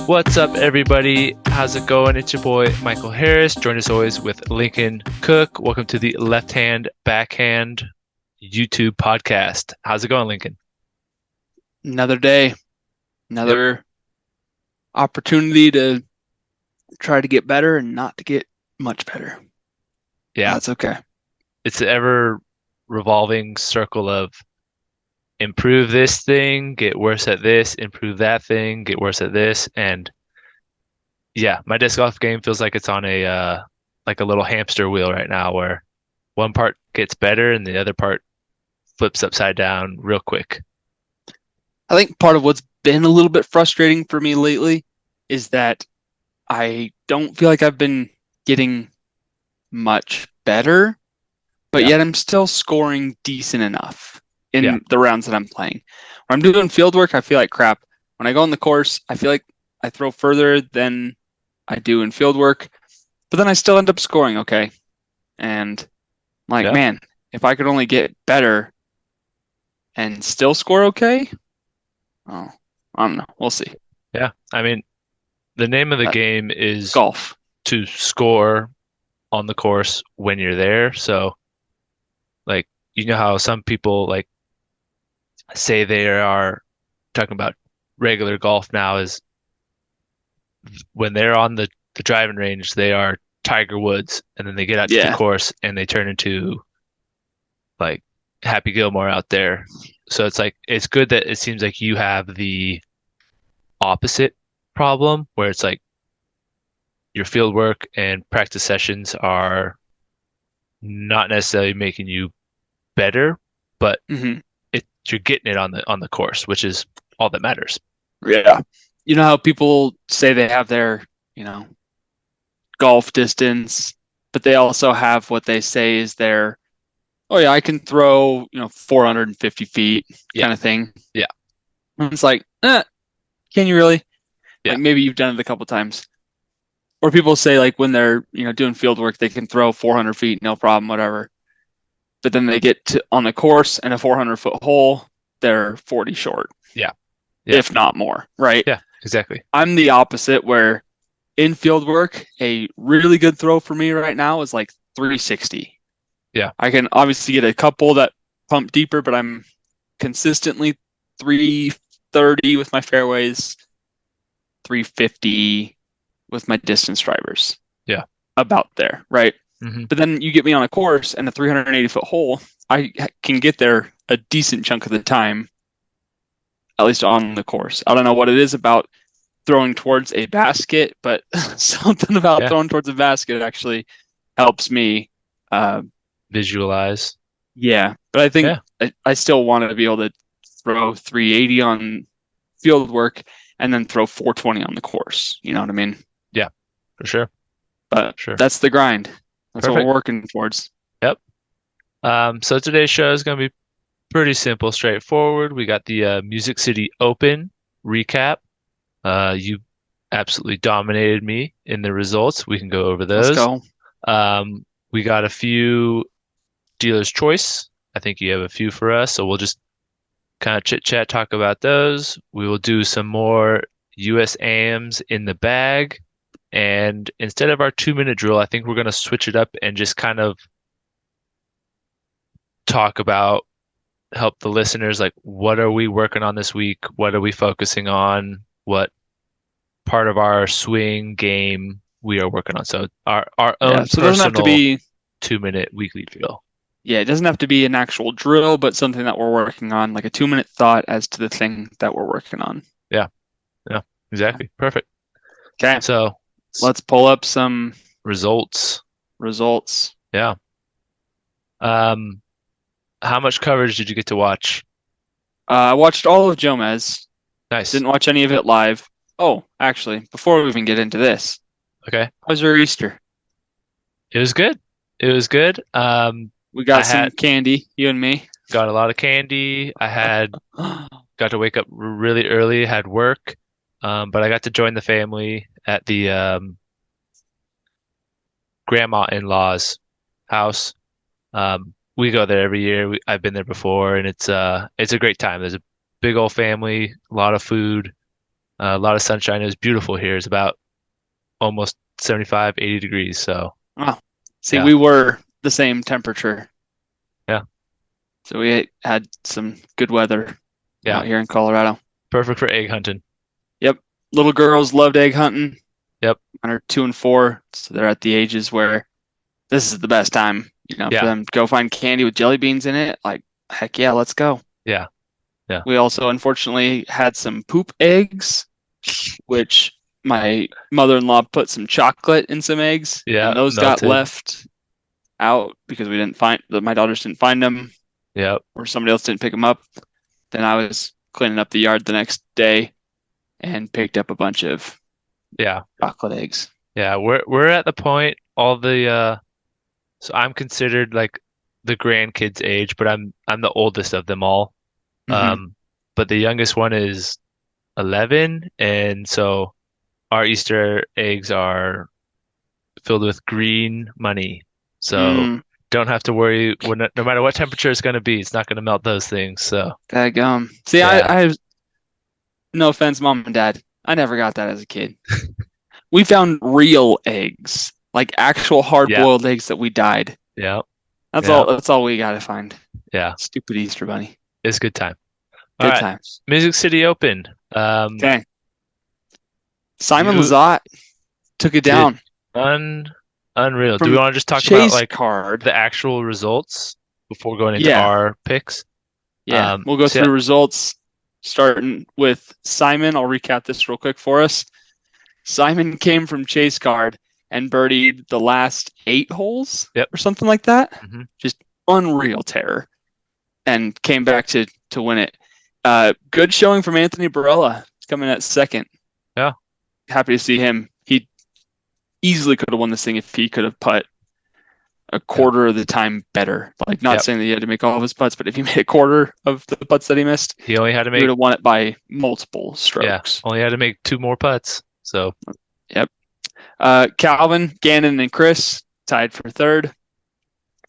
What's up, everybody? How's it going? It's your boy, Michael Harris, joined as always with Lincoln Cook. Welcome to the Left Hand Backhand YouTube podcast. How's it going, Lincoln? Another day, another opportunity to try to get better and not to get much better. Yeah, That's okay. it's an ever revolving circle of improve this thing, get worse at this, improve that thing, get worse at this. And yeah, my disc golf game feels like it's on a little hamster wheel right now where one part gets better and the other part flips upside down real quick. I think part of what's been a little bit frustrating for me lately is that I don't feel like I've been getting much better, but Yeah. yet I'm still scoring decent enough in Yeah. the rounds that I'm playing. When I'm doing field work, I feel like crap. When I go on the course, I feel like I throw further than I do in field work, but then I still end up scoring okay. And I'm like, Yeah. man, if I could only get better and still score okay, oh, I don't know. We'll see. Yeah. I mean, the name of the Uh, game is Golf. to score on the course when you're there. So, like, you know how some people like say they are talking about regular golf now is when they're on the driving range, they are Tiger Woods, and then they get out to the Yeah. course and they turn into like Happy Gilmore out there. So it's like it's good that it seems like you have the opposite problem where it's like your field work and practice sessions are not necessarily making you better, but hmm you're getting it on the course, which is all that matters. Yeah. You know how people say they have their, golf distance, but they also have what they say is their, oh yeah, I can throw, 450 feet Yeah. kind of thing. Yeah. And it's like, can you really? Yeah. Like maybe you've done it a couple times. Or people say like when they're, doing field work, they can throw 400 feet, no problem, whatever. But then they get to on the course and a 400-foot hole, they're 40 short. Yeah. Yeah. If not more, right? Yeah, exactly. I'm the opposite where in field work, a really good throw for me right now is like 360. Yeah. I can obviously get a couple that pump deeper, but I'm consistently 330 with my fairways, 350 with my distance drivers. Yeah. About there, right? hmm But then you get me on a course and a 380-foot hole, I can get there a decent chunk of the time, at least on the course. I don't know what it is about throwing towards a basket, but something about Yeah. throwing towards a basket actually helps me. Visualize. Yeah, but I think Yeah. I still want to be able to throw 380 on field work and then throw 420 on the course. You know what I mean? For sure. But Sure. that's the grind. That's what Perfect. we're working towards. Yep. So today's show is going to be pretty simple, straightforward. We got the Music City Open recap. You absolutely dominated me in the results. We can go over Let's those. go. We got a few dealer's choice. I think you have a few for us, so we'll just kind of chit chat, talk about those. We will do some more US AMs in the bag. And instead of our 2 minute drill, I think we're going to switch it up and just kind of talk about, help the listeners, like what are we working on this week? What are we focusing on? What part of our swing game we are working on? So our Yeah, own so it doesn't have to personal be, 2 minute weekly drill. yeah, it doesn't have to be an actual drill, but something that we're working on, like a 2-minute thought as to the thing that we're working on. Yeah, exactly. Perfect. Okay, So let's pull up some results. results. Yeah. How much coverage did you get to watch? I watched all of Jomez. Nice. Didn't watch any of it live. Oh, actually, before we even get into this, Okay. how was your Easter? It was good. It was good. We got I some had- candy, you and me. Got a lot of candy. Got to wake up really early, had work. But I got to join the family at the grandma-in-law's house. We go there every year. I've been there before, and it's a great time. There's a big old family, a lot of food. A lot of sunshine. It was beautiful here. It's about almost 75, 80 degrees. So Wow. See, yeah, we were the same temperature, yeah, so we had some good weather yeah. out here in Colorado. Perfect for egg hunting. Yep. Little girls loved egg hunting. Yep. Mine are 2 and 4, so they're at the ages where this is the best time, for Yeah, them to go find candy with jelly beans in it. Like, heck yeah, let's go. yeah, yeah, We also unfortunately had some poop eggs, which my mother-in-law put some chocolate in some eggs, yeah. and those got Melted. left out because we didn't find my daughters didn't find them, Yep. or somebody else didn't pick them up. Then I was cleaning up the yard the next day and picked up a bunch of Yeah. chocolate eggs. Yeah. We're at the point all the so I'm considered like the grandkids age, but I'm the oldest of them all. Hmm. But the youngest one is 11, and so our Easter eggs are filled with green money. So Mm, don't have to worry no matter what temperature it's going to be, it's not going to melt those things. So Daggum. See, yeah, I no offense, mom and dad. I never got that as a kid. We found real eggs, like actual yeah, hard-boiled eggs that we dyed. yeah, That's all. yeah, That's all we gotta find. yeah. Stupid Easter bunny. It's a good time. All Good right, times. Music City Open. Okay. Simon You Lizotte took it did down un unreal. Do we from want to just talk about Chase like card. the actual results before going into Yeah, our picks? yeah. We'll go So yeah, through results starting with Simon. I'll recap this real quick for us. Simon came from Chase card and birdied the last 8 holes yep. or something like that. Hmm. Just unreal terror, and came back to win it. Good showing from Anthony Barella coming at second. Yeah, Happy to see him. He easily could have won this thing if he could have put a yeah, quarter of the time better. Like, not yep. saying that he had to make all of his putts, but if he made a quarter of the putts that he missed, He only had to he would make have won it by multiple yeah, strokes. only had to make two more putts. So Yep. Calvin, Gannon, and Chris tied for third.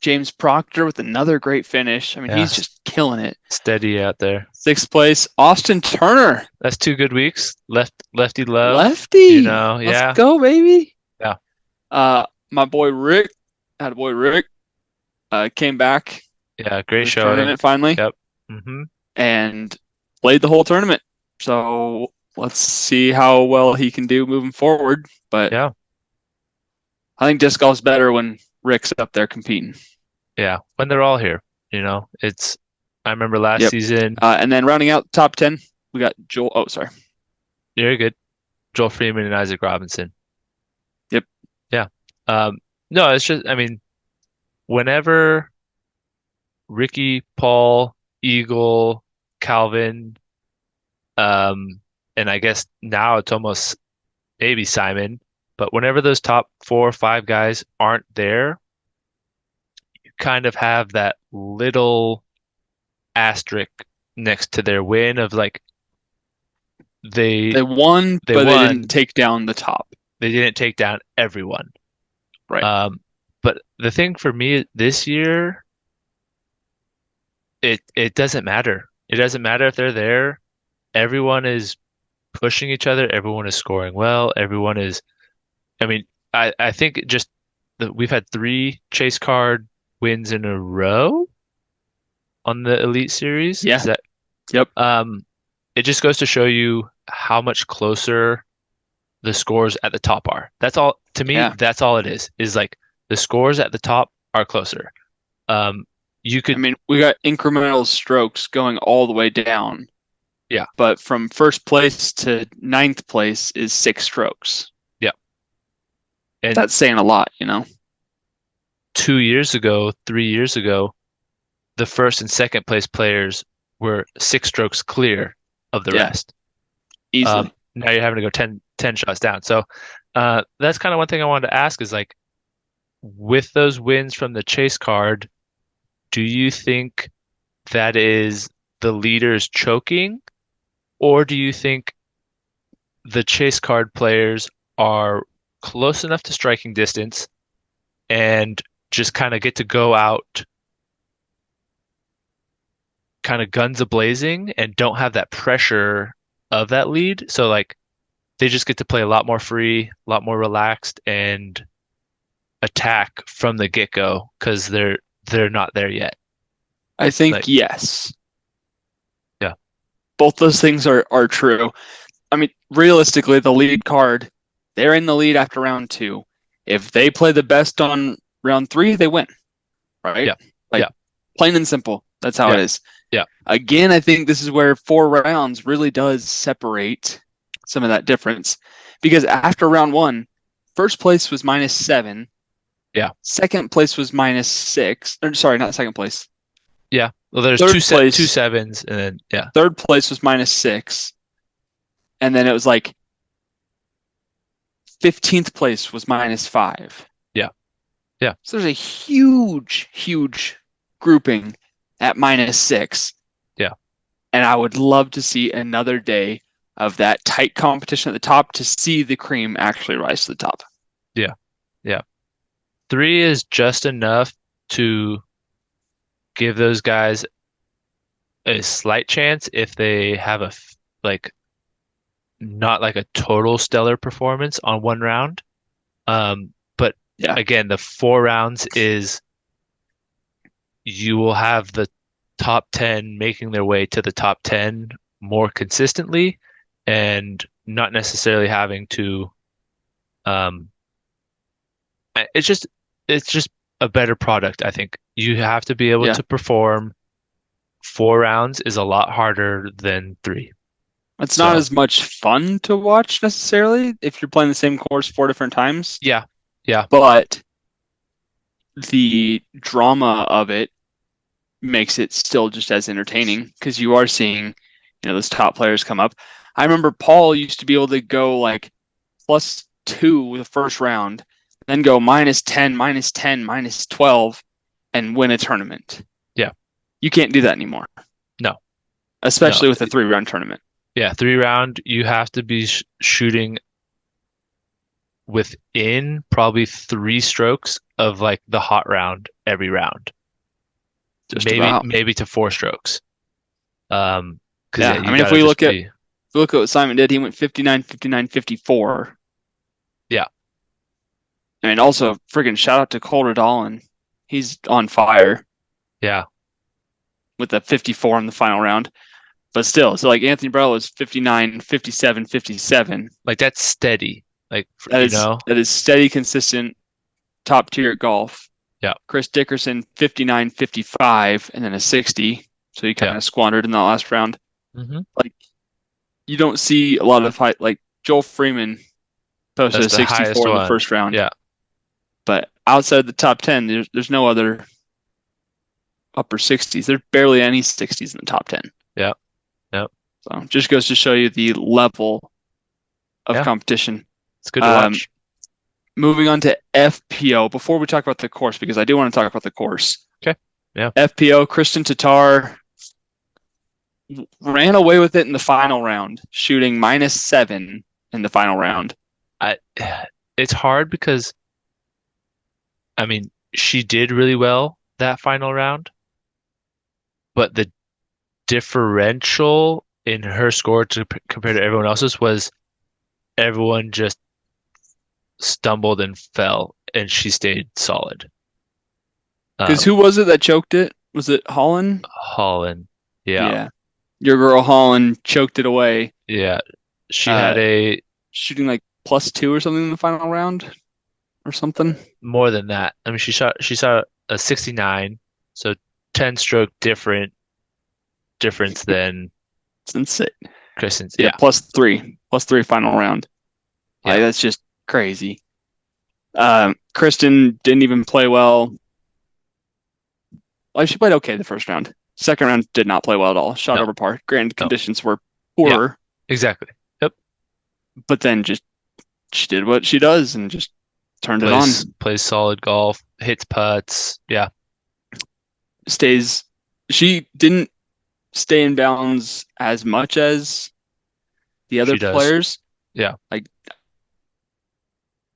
James Proctor with another great finish. I mean, yeah, he's just killing it. steady out there. Sixth place, Austin Turner. That's 2 good weeks. Lefty love, Lefty. Let's yeah, go, baby. yeah, My boy Rick, had a boy Rick, came back yeah. for Great the showing. tournament finally Yep. Hmm. and played the whole tournament. So let's see how well he can do moving forward. But Yeah, I think disc golf's better when Rick's up there competing. yeah. When they're all here, it's. I remember last Yep. season. And then rounding out the top 10, we got Joel. Oh, sorry. Very good. Joel Freeman and Isaac Robinson. Yep. Yeah. No, it's just. I mean, whenever Ricky, Paul, Eagle, Calvin, and I guess now it's almost maybe Simon, but whenever those top 4 or 5 guys aren't there, you kind of have that little asterisk next to their win of like they They won, they but they didn't won, take down the top. they didn't take down everyone. Right. Um, but the thing for me this year, it doesn't matter. It doesn't matter if they're there. Everyone is pushing each other. Everyone is scoring well. Everyone is. I mean, I think just we've had 3 chase card wins in a row on the Elite Series. Yeah. Is that Yep. it just goes to show you how much closer the scores at the top are. That's all to me, Yeah. that's all it is like the scores at the top are closer. Um, you I could, mean, we got incremental strokes going all the way down, yeah, but from first place to ninth place is 6 strokes. yeah. And That's saying a lot. 2 years ago, 3 years ago, the first and second place players were 6 strokes clear of the Yeah, rest. easily. Now you're having to go 10 shots down. So that's kind of one thing I wanted to ask is like with those wins from the chase card, do you think that is the leaders choking, or do you think the chase card players are close enough to striking distance and just kind of get to go out kind of guns a blazing and don't have that pressure of that lead? So like they just get to play a lot more free, a lot more relaxed, and attack from the get-go because they're not there yet. I think Like, yes. yeah, Both those things are true. I mean, realistically, the lead card, they're in the lead after round 2. If they play the best on round 3, they win, right? yeah, Like, yeah, plain and simple. That's how it yeah, is. yeah, Again, I think this is where 4 rounds really does separate some of that difference. Because after round 1, first place was -7. yeah, Second place was -6. Or, sorry, not second place. yeah. Well, there's Third two place, sevens, and then yeah, third place was -6. And then it was like 15th place was -5. yeah, yeah, So there's a huge, huge grouping at -6. yeah, And I would love to see another day of that tight competition at the top to see the cream actually rise to the top. yeah, yeah. 3 is just enough to give those guys a slight chance if they have like not like a total stellar performance on one round. But Yeah. again, the 4 rounds is you will have the top 10 making their way to the top 10 more consistently and not necessarily having to um it's just a better product, I think. You have to be able Yeah. to perform. 4 rounds is a lot harder than 3. It's not So as much fun to watch necessarily if you're playing the same course 4 different times, yeah, yeah, but the drama of it makes it still just as entertaining because you are seeing, those top players come up. I remember Paul used to be able to go like +2 the first round, then go -10, -10, -12, and win a tournament. yeah. You can't do that anymore, No, no. especially with a 3-round tournament. Yeah, 3 round, you have to be shooting within probably 3 strokes of like the hot round every round. Just Maybe about. maybe to 4 strokes. Because Yeah, yeah, I you mean, if gotta we just look at be what Simon did, he went 59, 59, 54. yeah, I mean, also friggin' shout out to Colter Dolan. He's on fire yeah. with a 54 in the final round. But still, so like Anthony Barela is 59, 57, 57. Like that's steady. Like That is steady, consistent, top tier at golf. Yeah, Chris Dickerson, 59, 55, and then a 60. So he kind yeah. of squandered in that last round. Hmm. Like, you don't see a lot of high, like Joel Freeman posted That's a the highest 64 in the one. first round. Yeah, But outside the top 10, there's no other upper 60s. There's barely any 60s in the top 10. yeah, yeah, So just goes to show you the level of yeah. competition. It's good to watch. Moving on to FPO, before we talk about the course, because I do want to talk about the course. Okay. Yeah. FPO, Kristin Tattar ran away with it in the final round, shooting -7 in the final round. It's hard because I mean, she did really well that final round, but the differential in her score compared to everyone else's was everyone just stumbled and fell, and she stayed solid. Because who was it that choked it? Was it Holland? Holland, yeah, Yeah. Your girl Holland choked it away, yeah. She had a shooting like +2 or something in the final round or something. more than that. I mean, she shot a 69, so 10-stroke difference than It's insane. Kristen's. Yeah, Yeah, +3 final round. Like, yeah, that's just crazy. Kristin didn't even play well. Like, she played okay the first round. Second round did not play well at all. Shot no, over par. Granted, no, conditions were poorer, exactly. Yep. but then just she did what she does and just turned it on. Plays solid golf, hits putts. Yeah, She didn't stay in bounds as much as the other she does. players. Yeah, Like,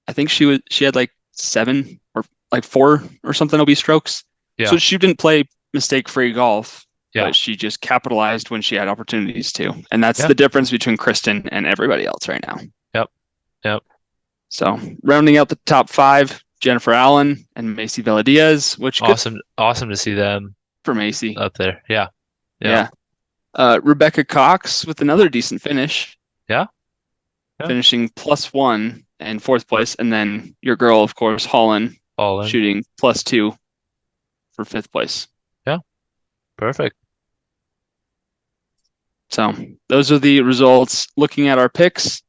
I think she had like 7 or like 4 or something OB strokes. yeah, So she didn't play mistake-free golf, yeah, but she just capitalized when she had opportunities to. And that's yeah, the difference between Kristin and everybody else right now. Yep. So rounding out the top five, Jennifer Allen and Macy Veladiaz, which good Awesome to see them for Macy. up there. Yeah. Yeah. Yeah. Rebecca Cox with another decent finish, Yeah. Yeah. finishing +1 in fourth place. And then your girl, of course, Holland, All in. shooting +2 for fifth place. Yeah. Perfect. So those are the results. Looking at our picks,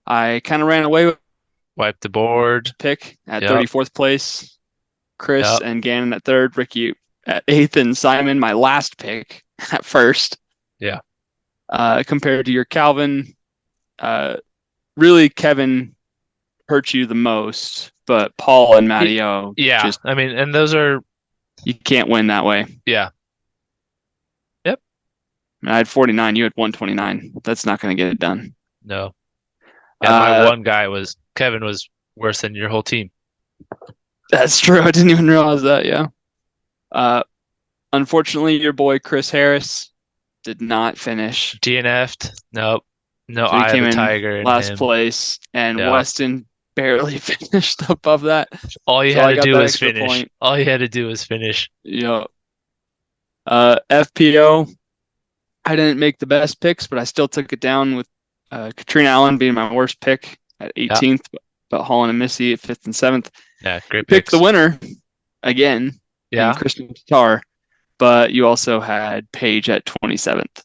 I kind of ran away with Wipe the board. pick at Yep. 34th place. Chris Yep. and Gannon at third. Ricky at eighth, and Simon, my last pick, at first. Yeah. Compared to your Calvin, really Kevin hurt you the most, but Paul and Matteo, Yeah. just I mean, and those are, you can't win that way. yeah. Yep. I had 49, you had 129. That's not going to get it done. No. Yeah, my one guy Kevin was worse than your whole team. That's true. I didn't even realize that. Yeah. Unfortunately, your boy Chris Harris did not finish. DNF'd. Nope. No So he eye of came the in tiger in last him. place, and Yeah. Weston barely finished above that. All you So I had to got do that was extra finish. point. All you had to do was finish. Yeah. FPO, I didn't make the best picks, but I still took it down with Katrina Allen being my worst pick at 18th, but Holland and Missy at 5th and 7th. Yeah, great Picked picks. the winner again, Yeah. Kristen Tatar, but you also had Paige at 27th.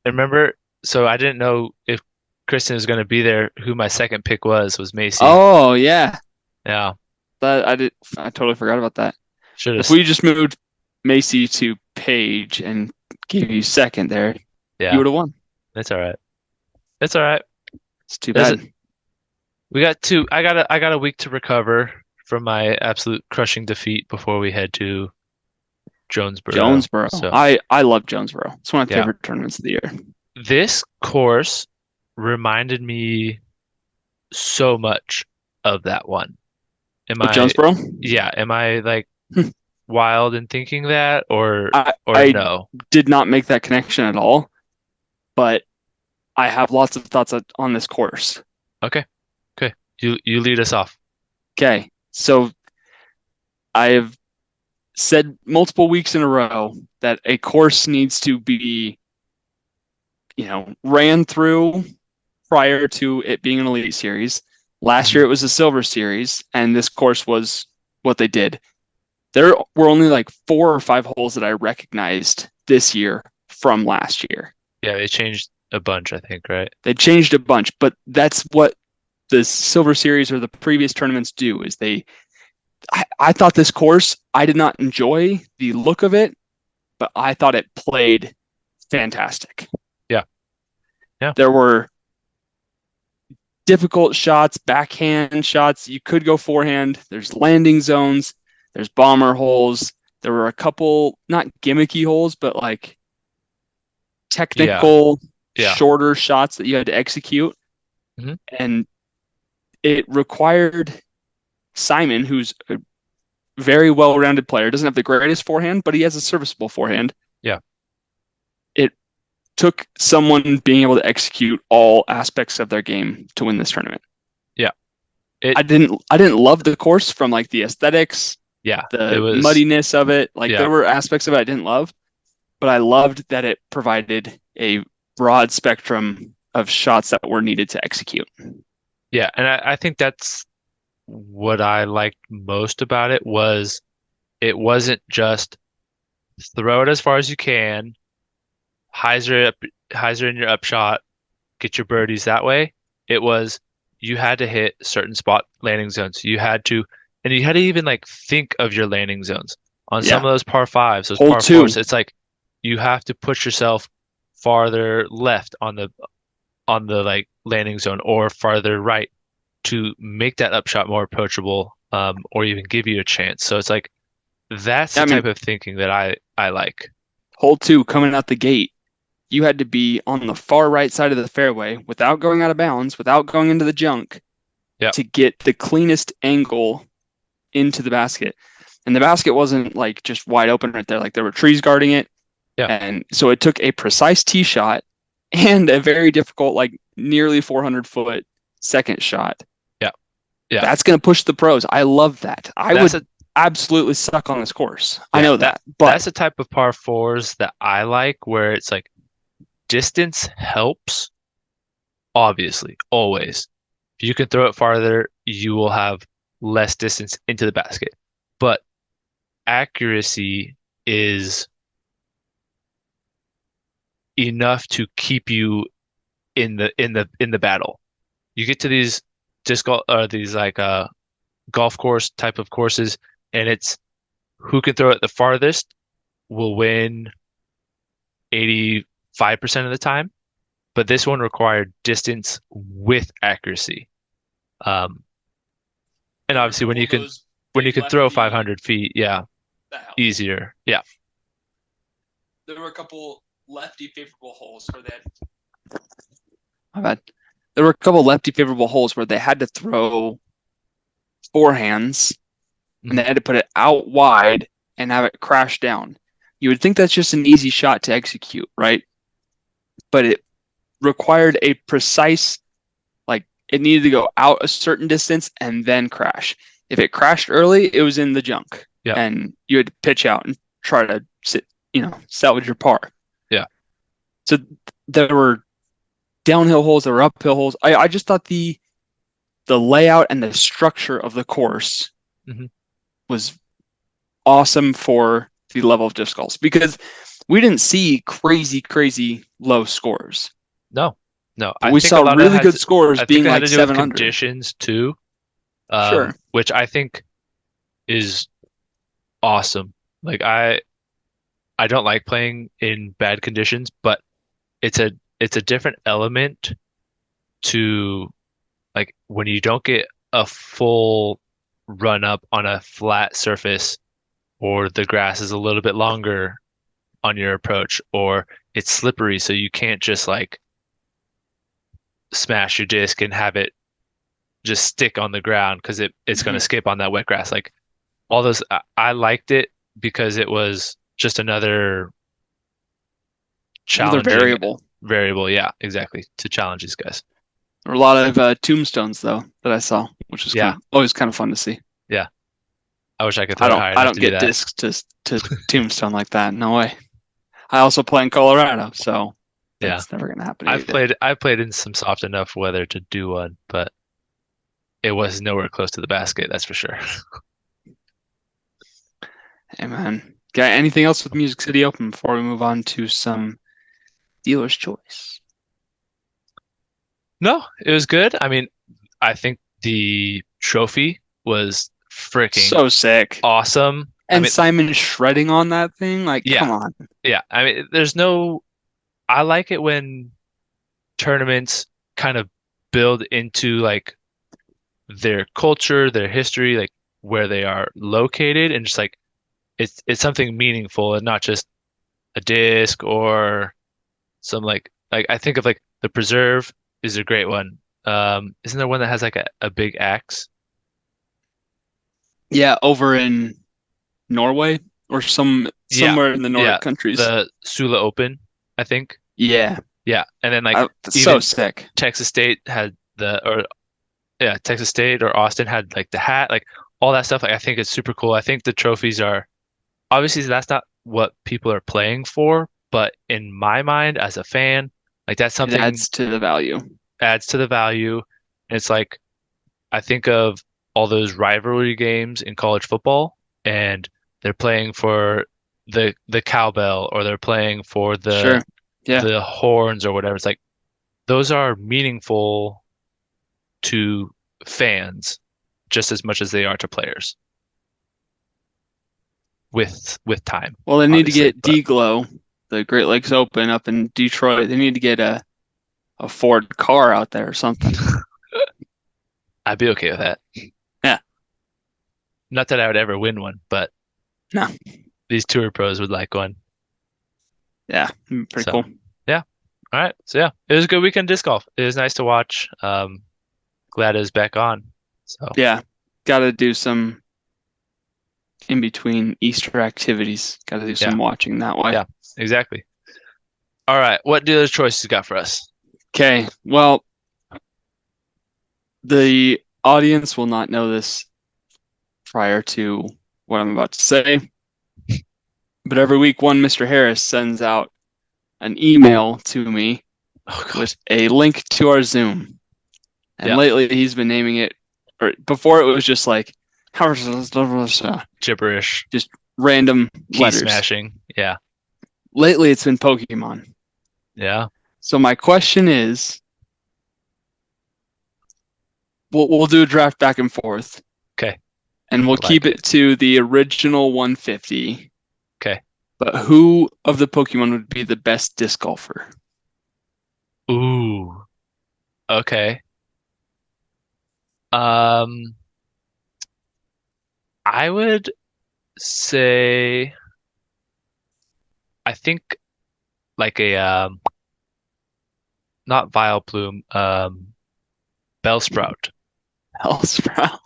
Remember, so I didn't know if Kristen was going to be there. Who my second pick was Macy. Oh yeah, Yeah. I totally forgot about that. Should If have. we just moved Macy to Paige and gave you second there, Yeah. you would have won. That's all right. It's all right. It's too Does bad. We got two. I got a week to recover from my absolute crushing defeat before we head to Jonesboro. Jonesboro. So I love Jonesboro. It's one of my Yeah. favorite tournaments of the year. this course reminded me so much of that one. Am Of I? Jonesboro? Yeah. Am I like Hmm. wild in thinking that, or I no? did not make that connection at all, but I have lots of thoughts on this course. Okay. You lead us off. Okay, so I have said multiple weeks in a row that a course needs to be, ran through prior to it being an Elite Series. Last year it was a Silver Series, and this course was what they did. There were only like 4 or 5 holes that I recognized this year from last year. Yeah, they changed a bunch, I think, right? They changed a bunch, but that's what the Silver Series or the previous tournaments do, is I thought this course, I did not enjoy the look of it, but I thought it played fantastic. Yeah. Yeah. There were difficult shots, backhand shots. You could go forehand. There's landing zones. There's bomber holes. There were a couple, not gimmicky holes, but like technical, Yeah. shorter shots that you had to execute. Mhm. And it required Simon, who's a very well-rounded player, doesn't have the greatest forehand, but he has a serviceable forehand. Yeah. It took someone being able to execute all aspects of their game to win this tournament. Yeah. I didn't love the course from like the aesthetics, Yeah. the It was muddiness of it. Like Yeah. there were aspects of it I didn't love, but I loved that it provided a broad spectrum of shots that were needed to execute. Yeah, and I think that's what I liked most about it was it wasn't just throw it as far as you can, hyzer in your upshot, get your birdies that way. It was you had to hit certain spot landing zones. You had to even like think of your landing zones on some of those par fives, those Hole par two. fours. It's like you have to push yourself farther left on the like landing zone or farther right to make that upshot more approachable, or even give you a chance. So it's like that's the type of thinking that I like. Hole 2 coming out the gate, you had to be on the far right side of the fairway without going out of bounds, without going into the junk, to get the cleanest angle into the basket. And the basket wasn't like just wide open right there. Like there were trees guarding it. Yeah. And so it took a precise tee shot and a very difficult, like nearly 400-foot second shot. Yeah. Yeah. That's going to push the pros. I love that. I That's would a absolutely suck on this course. I yeah, know that that, but that's the type of par fours that I like where it's like distance helps, obviously, always. If you can throw it farther, you will have less distance into the basket. But accuracy is enough to keep you in the battle. You get to these disc golf or these like golf course type of courses, and it's who can throw it the farthest will win 85% of the time. But this one required distance with accuracy. Um, and there were a obviously couple of those when you big can throw lefty 500 feet, yeah, that helps. easier. Yeah. There were a couple lefty favorable holes where they had. My bad. There were a couple lefty favorable holes where they had to throw forehands and they Mhm. had to put it out wide and have it crash down. You would think that's just an easy shot to execute, right? But it required a precise, like it needed to go out a certain distance and then crash. If it crashed early, it was in the junk, Yeah. and you had to pitch out and try to salvage your par. Yeah. So there were downhill holes, there were uphill holes. I just thought the layout and the structure of the course Hmm. was awesome for the level of disc golf because we didn't see crazy, crazy low scores. No, no. But we saw really good scores I think being it had like to do with 7 under. conditions too, Sure. which I think is awesome. Like I don't like playing in bad conditions, but it's a different element to like when you don't get a full run up on a flat surface or the grass is a little bit longer on your approach or it's slippery so you can't just like smash your disc and have it just stick on the ground because it's going to Mhm. skip on that wet grass. Like all those, I liked it because it was just another Another challenging variable. variable. Yeah, exactly. To challenge these guys. There were a lot of tombstones though that I saw, which was Yeah, always kind of fun to see. yeah. I wish I could I throw it don't high I enough don't to do get that. discs to tombstone like that. No way. I also play in Colorado, so Yeah. that's never gonna happen either. I've played in some soft enough weather to do one, but it was nowhere close to the basket, that's for sure. Hey man. Got anything else with Music City Open before we move on to some dealer's choice? No, it was good. I mean, I think the trophy was freaking So sick. awesome. I And mean, Simon shredding on that thing, like, yeah, come on. yeah. I mean, I like it when tournaments kind of build into like their culture, their history, like where they are located, and just like it's something meaningful and not just a disc or some like I think of like the Preserve is a great one. Isn't there one that has like a big axe? Yeah, over in Norway or Yeah, somewhere in the yeah, Nordic countries. the Sula Open, I think. Yeah, Yeah, and then like that's so even sick. Texas State had the or yeah, Texas State or Austin had like the hat, like all that stuff. Like I think it's super cool. I think the trophies are obviously that's not what people are playing for, but in my mind as a fan, like that's It something adds to the value. adds to the value. And it's like I think of all those rivalry games in college football and they're playing for the cowbell or they're playing for Sure. Yeah. the horns or whatever. It's like those are meaningful to fans just as much as they are to players with time, Well, they need to obviously. get But D-Glow, the Great Lakes Open up in Detroit. They need to get a Ford car out there or something. I'd be okay with that. Yeah. Not that I would ever win one, but No. these tour pros would like one. Yeah. Pretty So cool. yeah. All right. So yeah, it was a good weekend disc golf. It was nice to watch. Glad it was back on. So Yeah. Got to do some in between Easter activities. Got to do yeah, some watching that way. yeah, exactly. All right. What dealer's choice you got for us? Okay. Well, The audience will not know this prior to what I'm about to say, but every week one Mr. Harris sends out an email to me Oh God. with a link to our Zoom. And Yeah. lately he's been naming it, or before it was just like Gibberish. random Key letters. smashing. Yeah. Lately it's been Pokemon. Yeah. So my question is, we'll do a draft back and forth, Okay. and we'll Like keep it to the original 150. Okay. But who of the Pokemon would be the best disc golfer? Ooh. Okay. Um, I would say I think like a not Vileplume, Bellsprout. Bellsprout.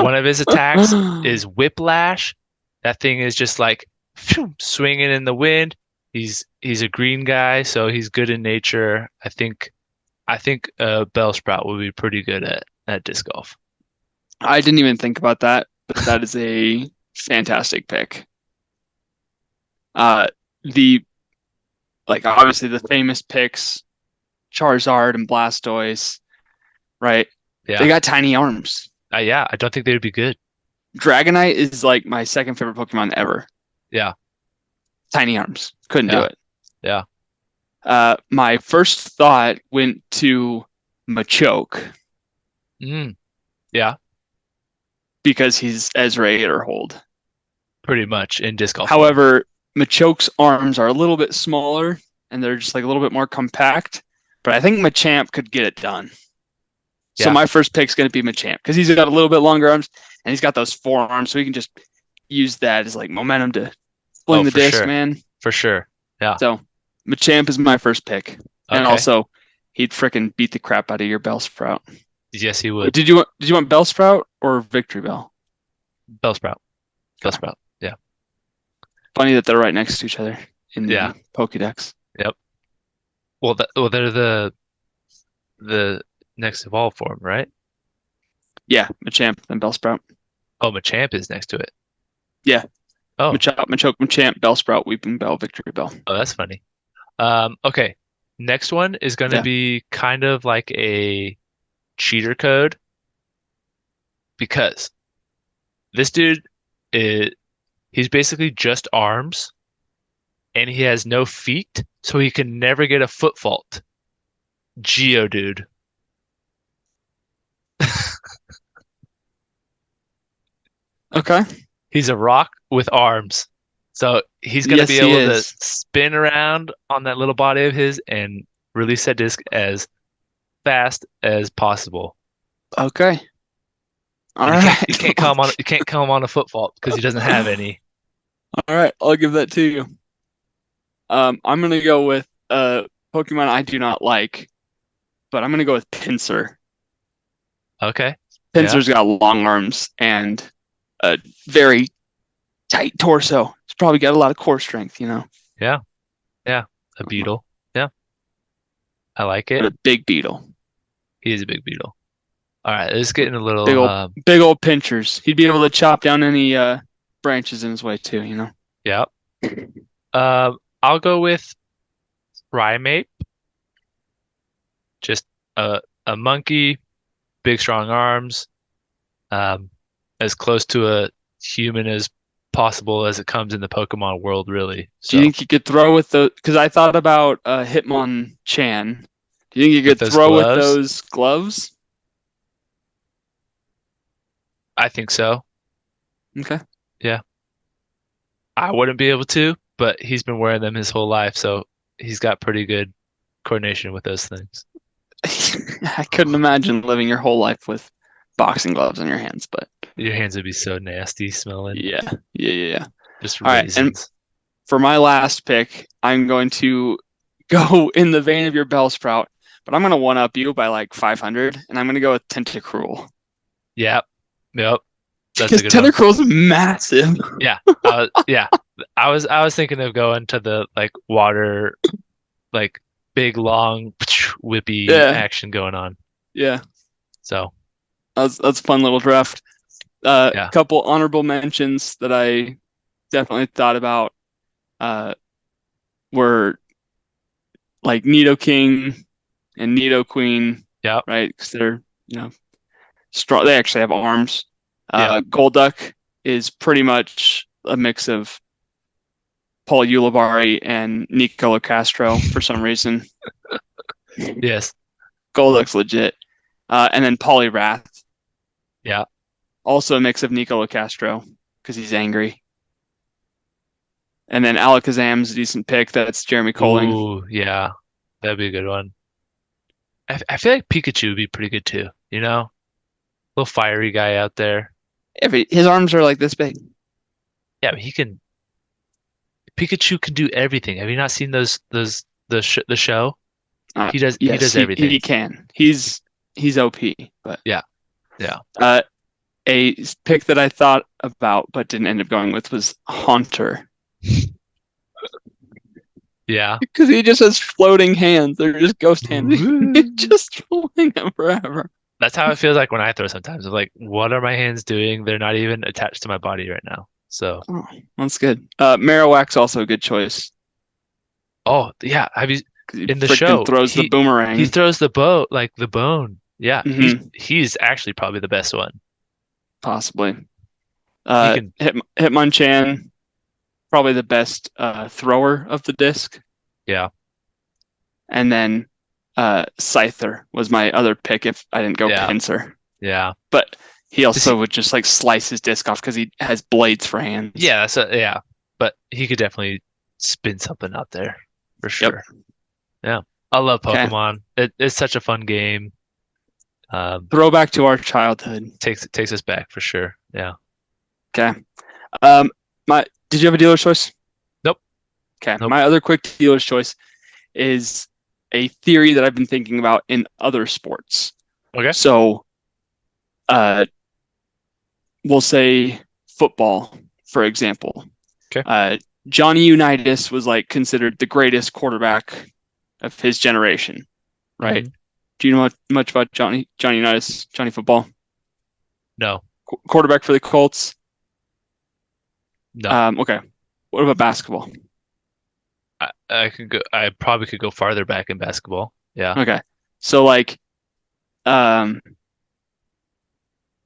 One of his attacks is Whiplash. That thing is just like phew, swinging in the wind. He's a green guy, so he's good in nature. I think Bellsprout would be pretty good at disc golf. I didn't even think about that, but that is a fantastic pick. The like obviously the famous picks, Charizard and Blastoise, right? They Yeah. got tiny arms. Yeah, I don't think they would be good. Dragonite is like my second favorite Pokemon ever. Yeah. Tiny arms. Couldn't do Yeah. it. Yeah. My first thought went to Machoke Yeah, because he's Ezreal or Hold. pretty much in disc golf. However, Machoke's arms are a little bit smaller and they're just like a little bit more compact. But I think Machamp could get it done. So Yeah. my first pick's going to be Machamp because he's got a little bit longer arms and he's got those forearms, so he can just use that as like momentum to fling the for disc, sure. man. For sure. Yeah. So Machamp is my first pick, and Okay. also he'd frickin' beat the crap out of your Bellsprout. Yes, he would. Did you want Bellsprout or Victory Bell? Bellsprout. Bellsprout. Yeah. Funny that they're right next to each other in the Yeah. Pokédex. Yep. Well, they're the next evolved form, right? Yeah, Machamp and Bellsprout. Oh, Machamp is next to it. Yeah. Oh. Machoke, Machamp, Bellsprout, Weeping Bell, Victory Bell. Oh, that's funny. Okay. Next one is going to be kind of like a cheater code because this dude he's basically just arms and he has no feet, so he can never get a foot fault. Geodude. Okay. He's a rock with arms. So he's going to Yes, be he able to is. spin around on that little body of his and release that disc as fast as possible. Okay. All And right. you can't come on a foot fault because he doesn't have any. All right, I'll give that to you. I'm gonna go with Pokemon I do not like, but I'm gonna go with Pinsir. Okay. Pinsir's got long arms and a very tight torso. It's probably got a lot of core strength, you know. A beetle. Yeah. I like But it. a big beetle. He is a big beetle. All right, this is getting a little Big old pinchers. He'd be able to chop down any branches in his way too, you know. yeah. I'll go with Primeape. Just a monkey, big strong arms, as close to a human as possible as it comes in the Pokemon world, really. Do So you think you could throw with the? Because I thought about Hitmonchan. Do you think you With could those throw with gloves? those gloves? I think so. Okay. I wouldn't be able to, but he's been wearing them his whole life, so he's got pretty good coordination with those things. I couldn't imagine living your whole life with boxing gloves on your hands, but Your hands would be so nasty smelling. yeah. Just All right, and raisins. for my last pick, I'm going to go in the vein of your Bellsprout, but I'm going to one up you by like 500, and I'm going to go with Tentacruel. Yep. That's Because a good one. Tentacruel's massive. Yeah. I was thinking of going to the like water, like big long whippy Yeah. action going on. Yeah. So That's a fun little draft. yeah, Couple honorable mentions that I definitely thought about were like Nidoking and Nidoqueen, yeah, right? Because they're, you know, strong. They actually have arms. yeah, Golduck is pretty much a mix of Paul Ulibarri and Niccolo Castro for some reason. yes, Golduck's legit. And then Poliwrath, yeah. also a mix of Niccolo Castro because he's angry. And then Alakazam's a decent pick. That's Jeremy Colling. Ooh, yeah, that'd be a good one. I feel like Pikachu would be pretty good too. Little fiery guy out there. His arms are like this big. Yeah, but Pikachu can do everything. Have you not seen the show? He Yes, does he everything. can. He's OP. But Yeah, yeah. uh, a pick that I thought about but didn't end up going with was Haunter Yeah. because he just has floating hands. They're just ghost hands. He's Woo. just flying them forever. That's how it feels like when I throw sometimes. I'm like, what are my hands doing? They're not even attached to my body right now. So, Oh, that's good. Marowak's also a good choice oh yeah. Have you because he in the freaking show? throws the He boomerang. throws the bow like the bone. Yeah, Hmm. he's actually probably the best one. Possibly. He can. Hitmonchan, probably the best thrower of the disc. Yeah, And then Scyther was my other pick if I didn't go yeah, Pinsir. yeah. But he Does he? also would just like slice his disc off because he has blades for hands. Yeah, yeah. But he could definitely spin something out there for Yep. sure. Yeah, I love Okay. Pokemon. It's such a fun game. Throwback to our childhood. Takes us back for sure. Yeah. Okay. Um, my did you have a dealer's choice? Nope. Okay. Nope. My other quick dealer's choice is a theory that I've been thinking about in other sports. Okay. So, uh, we'll say football, for example. Okay. Johnny Unitas was like considered the greatest quarterback of his generation, right? Mhm. Do you know much about Johnny Unitas, Johnny Football, No. quarterback for the Colts? No. Okay. What about basketball? I could go. I probably could go farther back in basketball. Yeah. Okay. So um,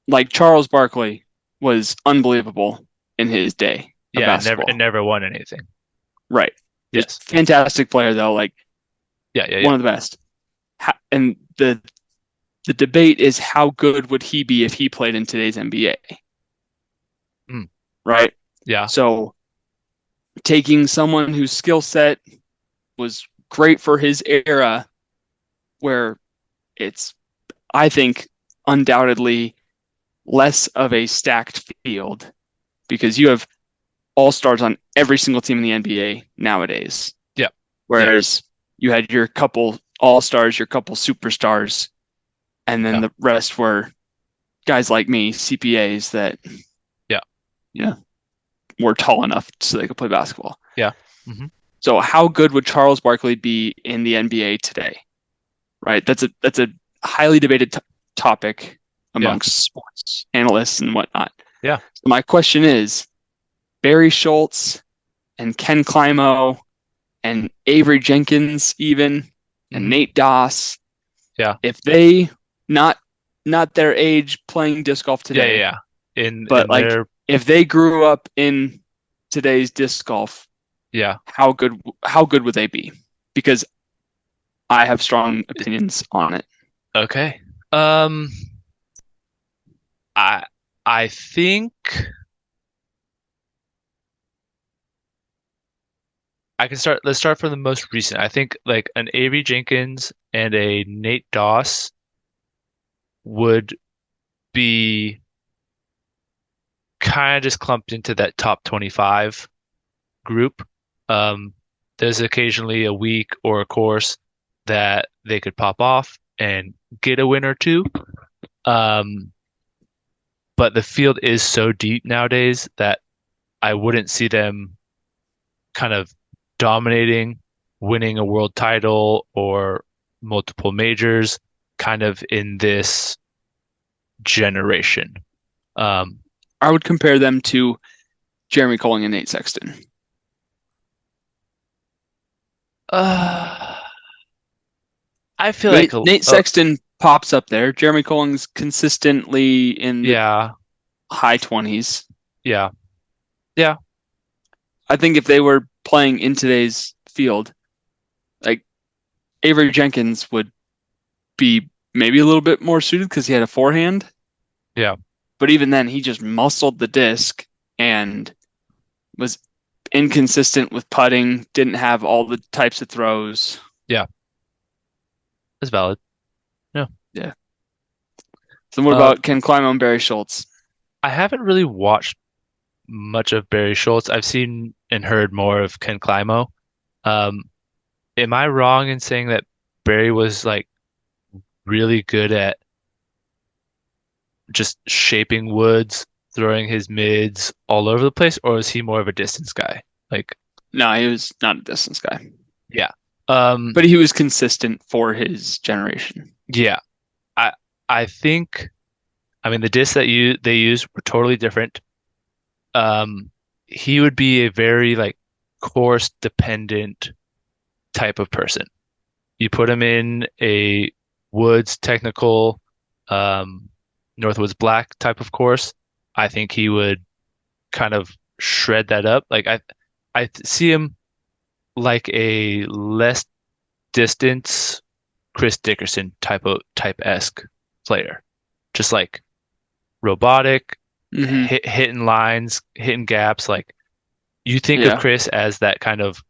like Charles Barkley was unbelievable in his day of Yeah. It basketball. never won anything. Right. Yes. Just fantastic player though, like Yeah. Yeah. one Yeah. of the best. And the debate is how good would he be if he played in today's NBA, Mm, right? yeah. So taking someone whose skill set was great for his era, where it's, I think, undoubtedly less of a stacked field because you have all stars on every single team in the NBA nowadays. Yeah. Yeah. Whereas you had your couple all stars, your couple superstars, and then Yeah. the rest were guys like me, CPAs that Yeah. yeah were tall enough so they could play basketball. Yeah. Hmm. So how good would Charles Barkley be in the NBA today? Right? That's a highly debated topic Yeah. amongst sports analysts and whatnot. Yeah. So my question is, Barry Schultz and Ken Climo and Avery Jenkins even and Hmm. Nate Doss, Yeah. if they not their age playing disc golf Yeah. Yeah. today, Yeah. but In like their if they grew up in today's disc golf, yeah. how good would they be? Because I have strong opinions on it. Okay. Um. I I think I can start. Let's start from the most recent. I think like an Avery Jenkins and a Nate Doss would be kind of just clumped into that top 25 group. Um, there's occasionally a week or a course that they could pop off and get a win or two. Um, but the field is so deep nowadays that I wouldn't see them kind of dominating, winning a world title or multiple majors, kind of in this. generation. Um, I would compare them to Jeremy Colling and Nate Sexton. uh, I feel like Nate Sexton pops up there. Jeremy Colling's consistently in the yeah, high 20s. yeah, yeah, I think if they were playing in today's field, like Avery Jenkins would be maybe a little bit more suited because he had a forehand. yeah. But even then, he just muscled the disc and was inconsistent with putting, didn't have all the types of throws. Yeah, that's valid. Yeah. Yeah. So what Uh, about Ken Climo and Barry Schultz? I haven't really watched much of Barry Schultz. I've seen and heard more of Ken Climo. Um, am I wrong in saying that Barry was like really good at just shaping woods, throwing his mids all over the place, or is he more of a distance guy? Like, No, he was not a distance guy, yeah. Um, but he was consistent for his generation. yeah. I I think I mean the discs that you they used were totally different. Um, he would be a very like course dependent type of person. You put him in a woods technical, um, Northwoods Black type of course, I think he would kind of shred that up. Like I see him like a less distance Chris Dickerson type-esque player. Just like robotic, Hmm. hitting lines, hitting gaps. Like you think of Yeah. Chris as that kind of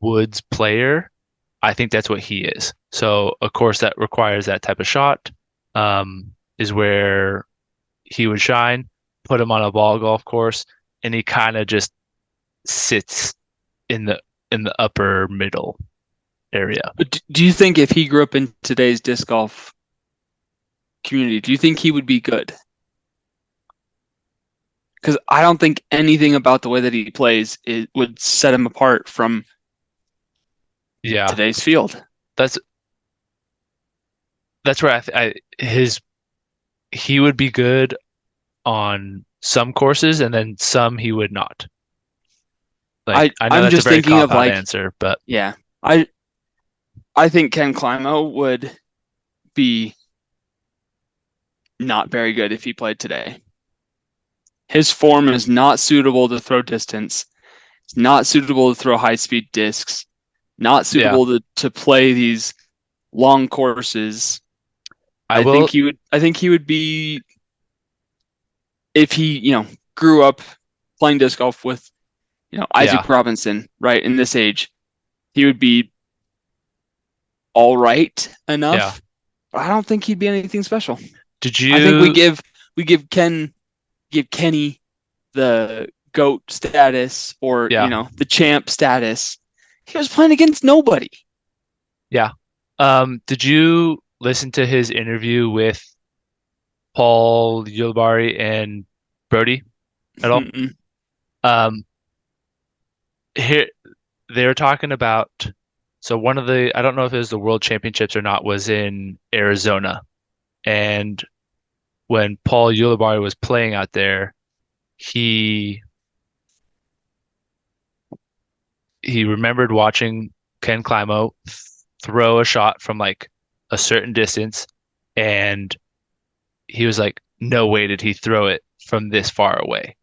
woods player. I think that's what he is. So of course that requires that type of shot, is where he would shine. Put him on a ball golf course, and he kind of just sits in the upper middle area. But do you think if he grew up in today's disc golf community, do you think he would be good? Because I don't think anything about the way that he plays would set him apart from Yeah, today's field. that's that's where he would be good on some courses, and then some he would not. Like I know I'm that's a just very thinking of cop-out like, answer, but yeah, I I think Ken Climo would be not very good if he played today. His form is not suitable to throw distance. It's not suitable to throw high speed discs. Not yeah, suitable to play these long courses. I will. I think he would be if he, grew up playing disc golf with, Yeah, Isaac Robinson, right, in this age, he would be all right yeah. enough. But I don't think he'd be anything special. Did I think you? we give Kenny the GOAT status or, Yeah, the champ status. He was playing against nobody. yeah. Did you listen to his interview with Paul Yulbari and Brody at all? Mm-mm. Um, here they were talking about. So one of the, I don't know if it was the World Championships or not, was in Arizona, and when Paul Yulbari was playing out there, he he remembered watching Ken Climo throw a shot from like a certain distance, and he was like, "No way did he throw it from this far away."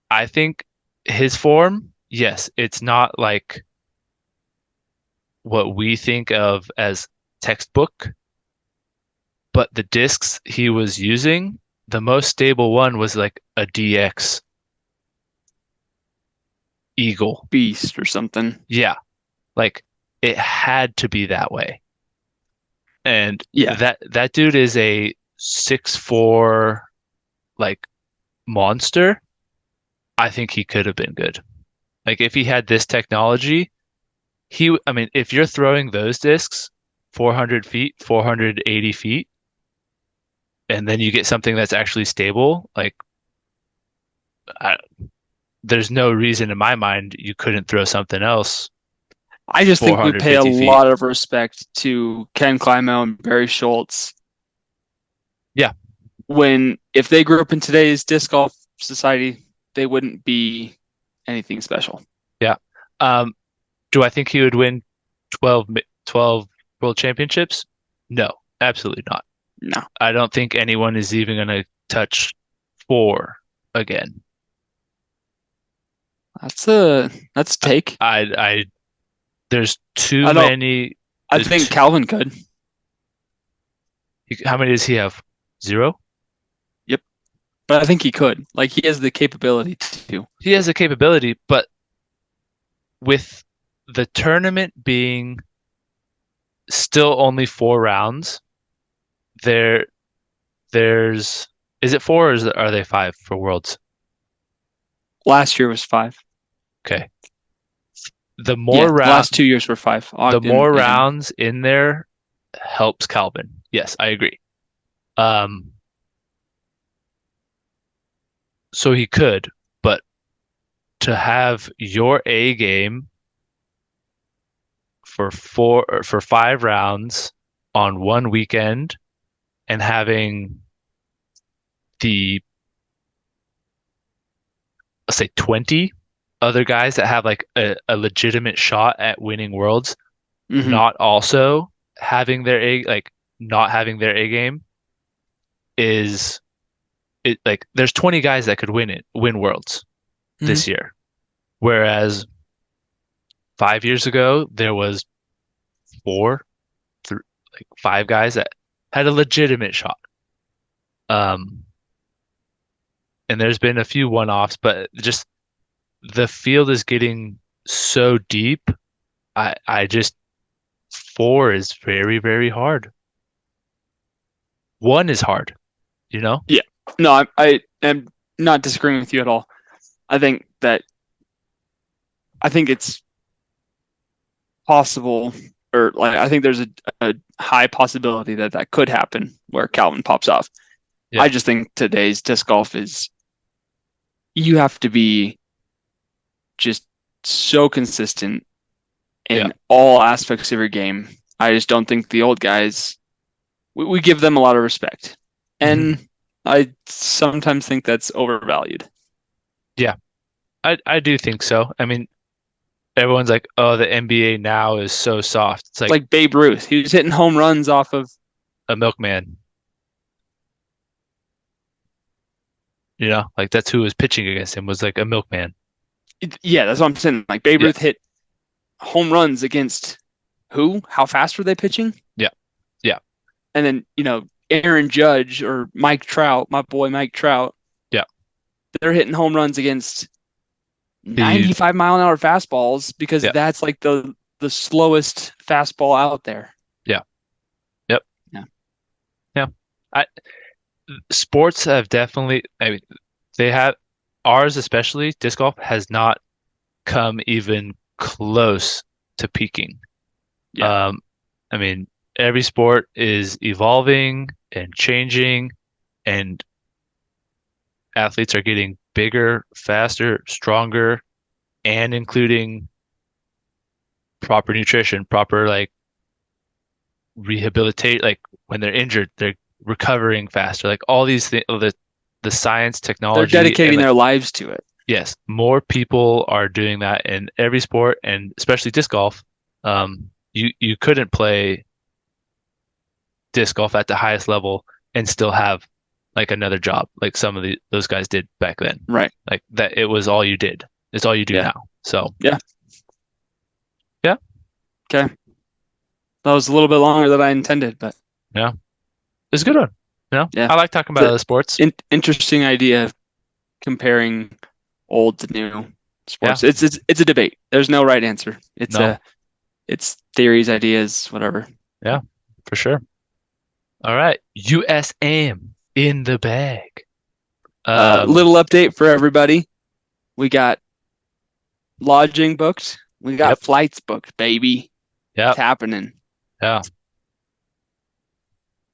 I think his form, yes, it's not like what we think of as textbook, but the discs he was using, the most stable one was like a DX Eagle. Beast or something. Yeah, like it had to be that way. And Yeah. that dude is a 6'4" like monster. I think he could have been good. Like if he had this technology, I mean, if you're throwing those discs 400 feet, 480 feet, and then you get something that's actually stable, like I, there's no reason in my mind you couldn't throw something else I just think we pay a 450 feet. lot of respect to Ken Climo and Barry Schultz. Yeah. when if they grew up in today's disc golf society, they wouldn't be anything special. Yeah. Um, do I think he would win 12 world championships? No, absolutely not. No, I don't think anyone is even going to touch four again. that's a take. I there's too I don't. many. I There's think Calvin could. how many does he have? Zero? Yep, but I think he could. Like he has the capability to. He has the capability, but with the tournament being still only 4 rounds, there there's is it four or are they five for Worlds? Last year was five. Okay. The Yeah, more the round last 2 years were five. the Ogden more and rounds in there helps Calvin. Yes, I agree. Um, so he could, but to have your A game for 5 rounds on one weekend and having the let's say 20 other guys that have like a legitimate shot at winning worlds hmm not also having their A like not having their A game is it like there's 20 guys that could win worlds hmm this year. Whereas 5 years ago there was four, like five guys that had a legitimate shot. Um, and there's been a few one-offs, but just the field is getting so deep. I just four is very, very hard. One is hard, you know? Yeah. No, I am not disagreeing with you at all. I think that I think it's possible, or like I think there's a high possibility that that could happen where Calvin pops off. Yeah, I just think today's disc golf is you have to be just so consistent yeah. in all aspects of your game. I just don't think the old guys we give them a lot of respect, Hmm. and I sometimes think that's overvalued. Yeah, I do think so. I mean, everyone's like, oh, the NBA now is so soft. It's It's like like Babe Ruth. He was hitting home runs off of. a milkman, you know? Like that's who was pitching against him was like a milkman. Yeah, that's what I'm saying. Like Babe Yeah, Ruth hit home runs against who? How fast were they pitching? yeah, yeah, And then, Aaron Judge or Mike Trout, my boy Mike Trout, yeah. they're hitting home runs against The 95-mile-an-hour fastballs because yeah, that's like the slowest fastball out there. yeah, yep, Yeah. yeah. I sports have definitely, I mean, they have ours especially, disc golf has not come even close to peaking. Yeah. Um, I mean, every sport is evolving and changing, and athletes are getting bigger, faster, stronger, and including proper nutrition, proper like rehabilitate, like when they're injured, they're recovering faster. Like all these things, the science, They're technology, and dedicating like their lives to it. yes, more people are doing that in every sport, and especially disc golf. You couldn't play disc golf at the highest level and still have like another job, like some of those guys did back then. Right. Like that, it was all you did. It's all you do Yeah. now. So Yeah. yeah, Okay. That was a little bit longer than I intended, but yeah, it's a good one. yeah. I like talking about It's other sports. an interesting idea of comparing old to new Yeah, sports. It's a debate. There's no right answer. no, It's theories, ideas, whatever. yeah, for sure. All right, USM in the bag. Um, Little update for everybody. We got lodging booked. We got yep, flights booked, baby. It's yep, happening. yeah,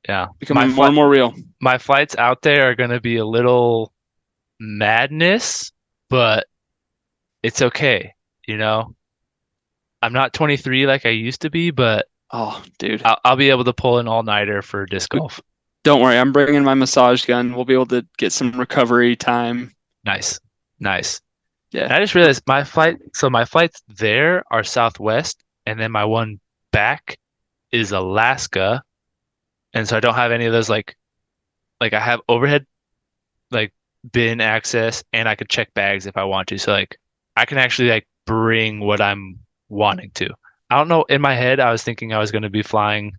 yeah. Becoming more and more real. My flights out there are gonna be a little madness, but it's okay. You know, I'm not 23 like I used to be, but Oh, dude. I'll be able to pull an all-nighter for disc golf. Don't worry, I'm bringing my massage gun. We'll be able to get some recovery time. Nice. Nice. Yeah. And I just realized my flights there are Southwest, and then my one back is Alaska. And so I don't have any of those like I have overhead like bin access and I could check bags if I want to. So like I can actually like bring what I'm wanting to. I don't know, in my head I was thinking I was going to be flying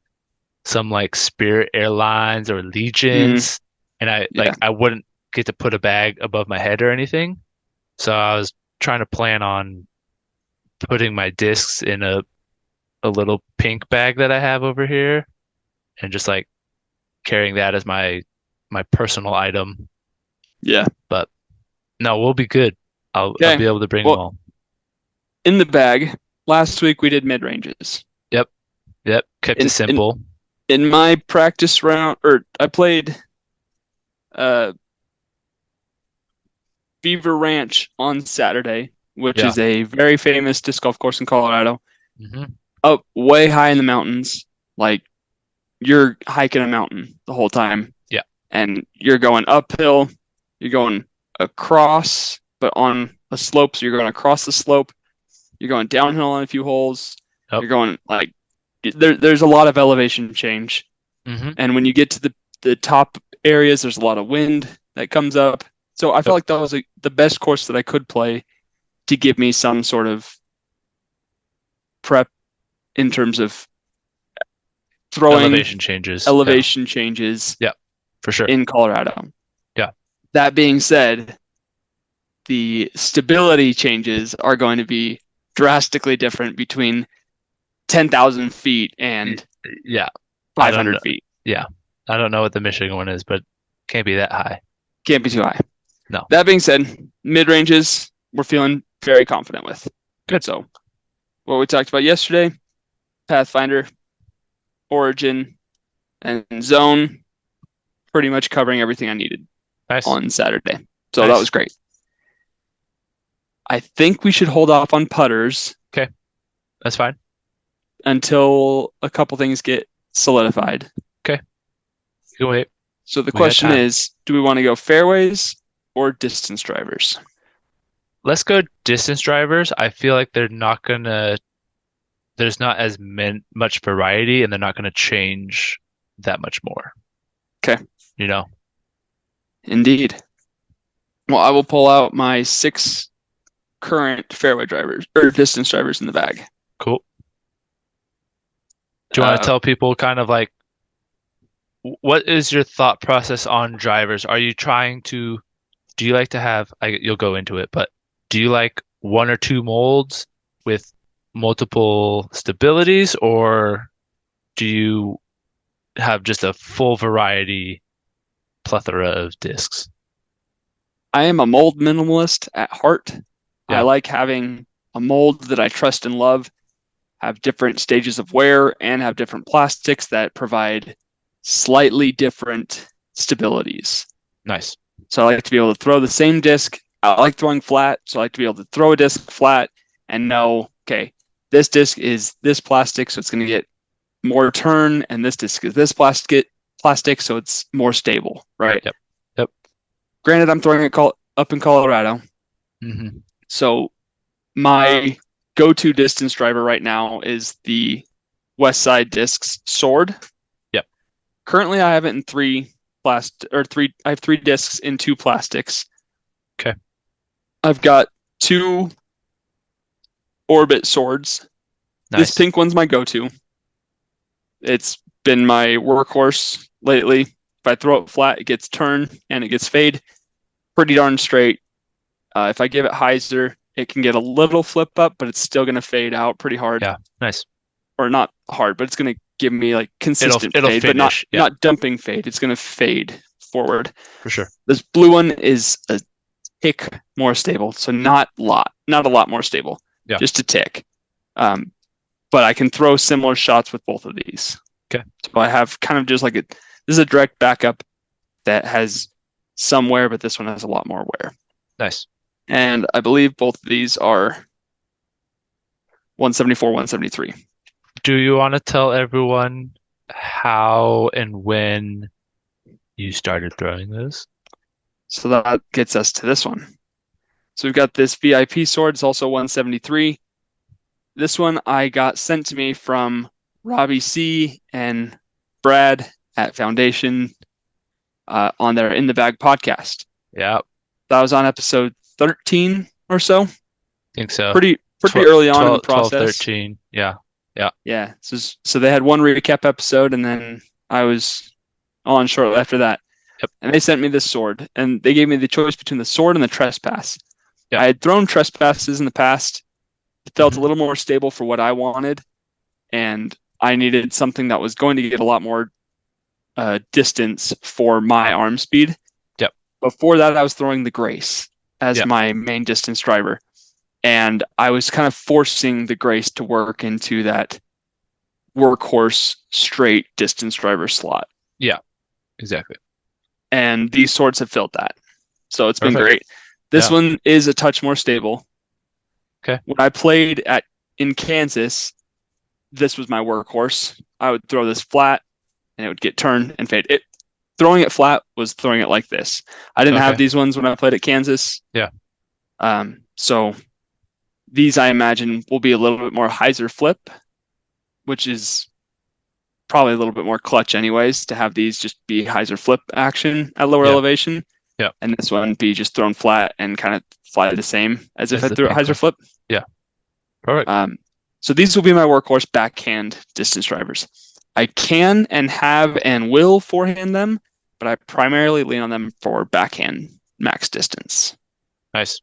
some like Spirit Airlines or Mm, Legions and yeah. I wouldn't get to put a bag above my head or anything. So I was trying to plan on putting my discs in a little pink bag that I have over here and just like carrying that as my personal item. Yeah. But no, we'll be good. I'll Okay. be able to bring them Well, all. in the bag, last week we did mid ranges. Yep, yep. Kept it In in simple. in my practice round, or I played uh Beaver Ranch on Saturday, which Yeah. is a very famous disc golf course in Colorado. Hmm. Up way high in the mountains, like you're hiking a mountain the whole time, Yeah. and you're going uphill, you're going across, but on a slope, so you're going across the slope, you're going downhill on a few holes, Yep. you're going like there's a lot of elevation change. Hmm. And when you get to the top areas, there's a lot of wind that comes up. So I felt Yep. like that was the best course that I could play to give me some sort of prep in terms of throwing Elevation changes. Yeah. elevation changes Yeah. For sure. in Colorado. Yeah. That being said, the stability changes are going to be drastically different between 10,000 feet Y- and Yeah. I don't 500 know. feet. Yeah. I don't know what the Michigan one is, but can't be that high. Can't be too high. No. That being said, mid ranges, we're feeling very confident with. Good. So, what we talked about yesterday, Pathfinder, Origin, and Zone, pretty much covering everything I needed Nice. on Saturday. So, that Nice. was great. I think we should hold off on putters Okay. That's fine. until a couple things get solidified. Okay. You can wait. So, the We got question time. is, do we want to go fairways or distance drivers? Let's go distance drivers. I feel like there's not as much variety and they're not gonna change that much more, Okay, you know? indeed. Well, I will pull out my 6 current fairway drivers or distance drivers in the bag. Cool. Do you want to Uh, tell people kind of like what is your thought process on drivers? Do you like to have, you'll go into it, but do you like one or two molds with multiple stabilities, or do you have just a full variety plethora of discs? I am a mold minimalist at heart. I Yeah, like having a mold that I trust and love, have different stages of wear, and have different plastics that provide slightly different stabilities. nice. So I like to be able to throw the same disc. I like throwing flat, so I like to be able to throw a disc flat and know, okay, this disc is this plastic, so it's going to get more turn, and this disc is this plastic, so it's more stable, right? Yep. Yep. Granted, I'm throwing it up in Colorado, Hmm. so my go-to distance driver right now is the West Side Discs Sword. Yep. Currently, I have it in I have 3 discs in 2 plastics. Okay. I've got 2 Orbit swords. This Nice. pink one's my go-to. It's been my workhorse lately. If I throw it flat, it gets turn and it gets fade pretty darn straight. If I give it hyzer, it can get a little flip up, but it's still going to fade out pretty hard. Yeah. Nice. Or not hard, but it's going to give me like consistent It'll fade, but not finish. Yeah, not dumping fade. It's going to fade forward. for sure. This blue one is a tick more stable, so not a lot more stable, Yeah. just a tick. But I can throw similar shots with both of these. Okay. So I have kind of just like this is a direct backup that has some wear, but this one has a lot more wear. Nice. And I believe both of these are 174, 173. Do you want to tell everyone how and when you started throwing those. So that gets us to this one. So we've got this VIP sword. It's also 173. This one I got sent to me from Robbie C and Brad at Foundation on their In the Bag podcast. Yeah, That was on episode 13 or so. think so. Pretty early on in the 12, process. 13. Yeah. Yeah. So they had one recap episode, and then I was on shortly after that. Yep. And they sent me this sword, and they gave me the choice between the sword and the trespass. Yeah. I had thrown trespasses in the past. It felt a little more stable for what I wanted, and I needed something that was going to get a lot more distance for my arm speed. Yep. Before that, I was throwing the Grace as my main distance driver, and I was kind of forcing the Grace to work into that workhorse straight distance driver slot. Yeah, exactly. And these swords have filled that. So it's been Perfect. great. This one is a touch more stable. Okay. When I played in Kansas, this was my workhorse. I would throw this flat, and it would get turned and fade. Throwing it flat was throwing it like this. I didn't have these ones when I played at Kansas. Yeah. So these, I imagine, will be a little bit more hyzer flip, which is probably a little bit more clutch anyways, to have these just be hyzer flip action at lower elevation. Yeah. And this one be just thrown flat and kind of fly the same as if I threw a hyzer flip. Yeah. Perfect. So these will be my workhorse backhand distance drivers. I can and have and will forehand them, but I primarily lean on them for backhand max distance. Nice.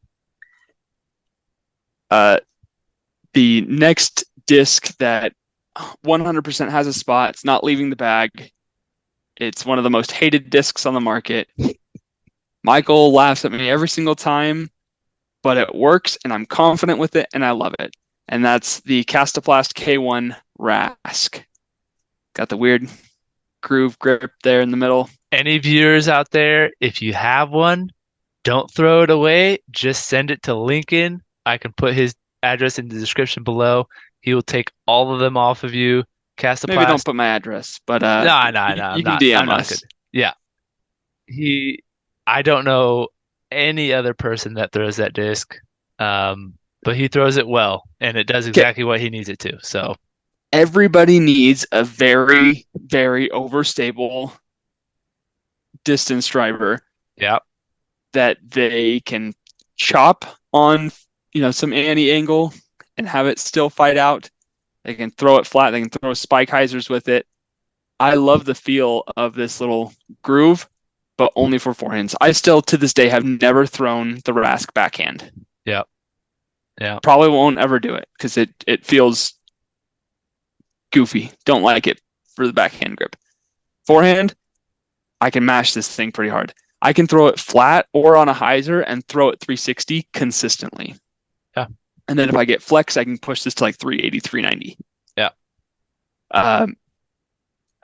The next disc that 100% has a spot, it's not leaving the bag. It's one of the most hated discs on the market. Michael laughs at me every single time, but it works, and I'm confident with it, and I love it. And that's the Kastaplast K1 Rask. Got the weird groove grip there in the middle. Any viewers out there, if you have one, don't throw it away. Just send it to Lincoln. I can put his address in the description below. He will take all of them off of you. Kastaplast. Maybe don't put my address, but No. you can DM us. Yeah. I don't know any other person that throws that disc, but he throws it well, and it does exactly what he needs it to. So everybody needs a very, very overstable distance driver. Yeah. That they can chop on, some anti-angle and have it still fight out. They can throw it flat. They can throw spike hyzers with it. I love the feel of this little groove, but only for forehands. I still, to this day, have never thrown the Rask backhand. Yeah. Yeah. Probably won't ever do it because it feels goofy. Don't like it for the backhand grip. Forehand, I can mash this thing pretty hard. I can throw it flat or on a hyzer and throw it 360 consistently. Yeah. And then if I get flex, I can push this to like 380, 390. Yeah.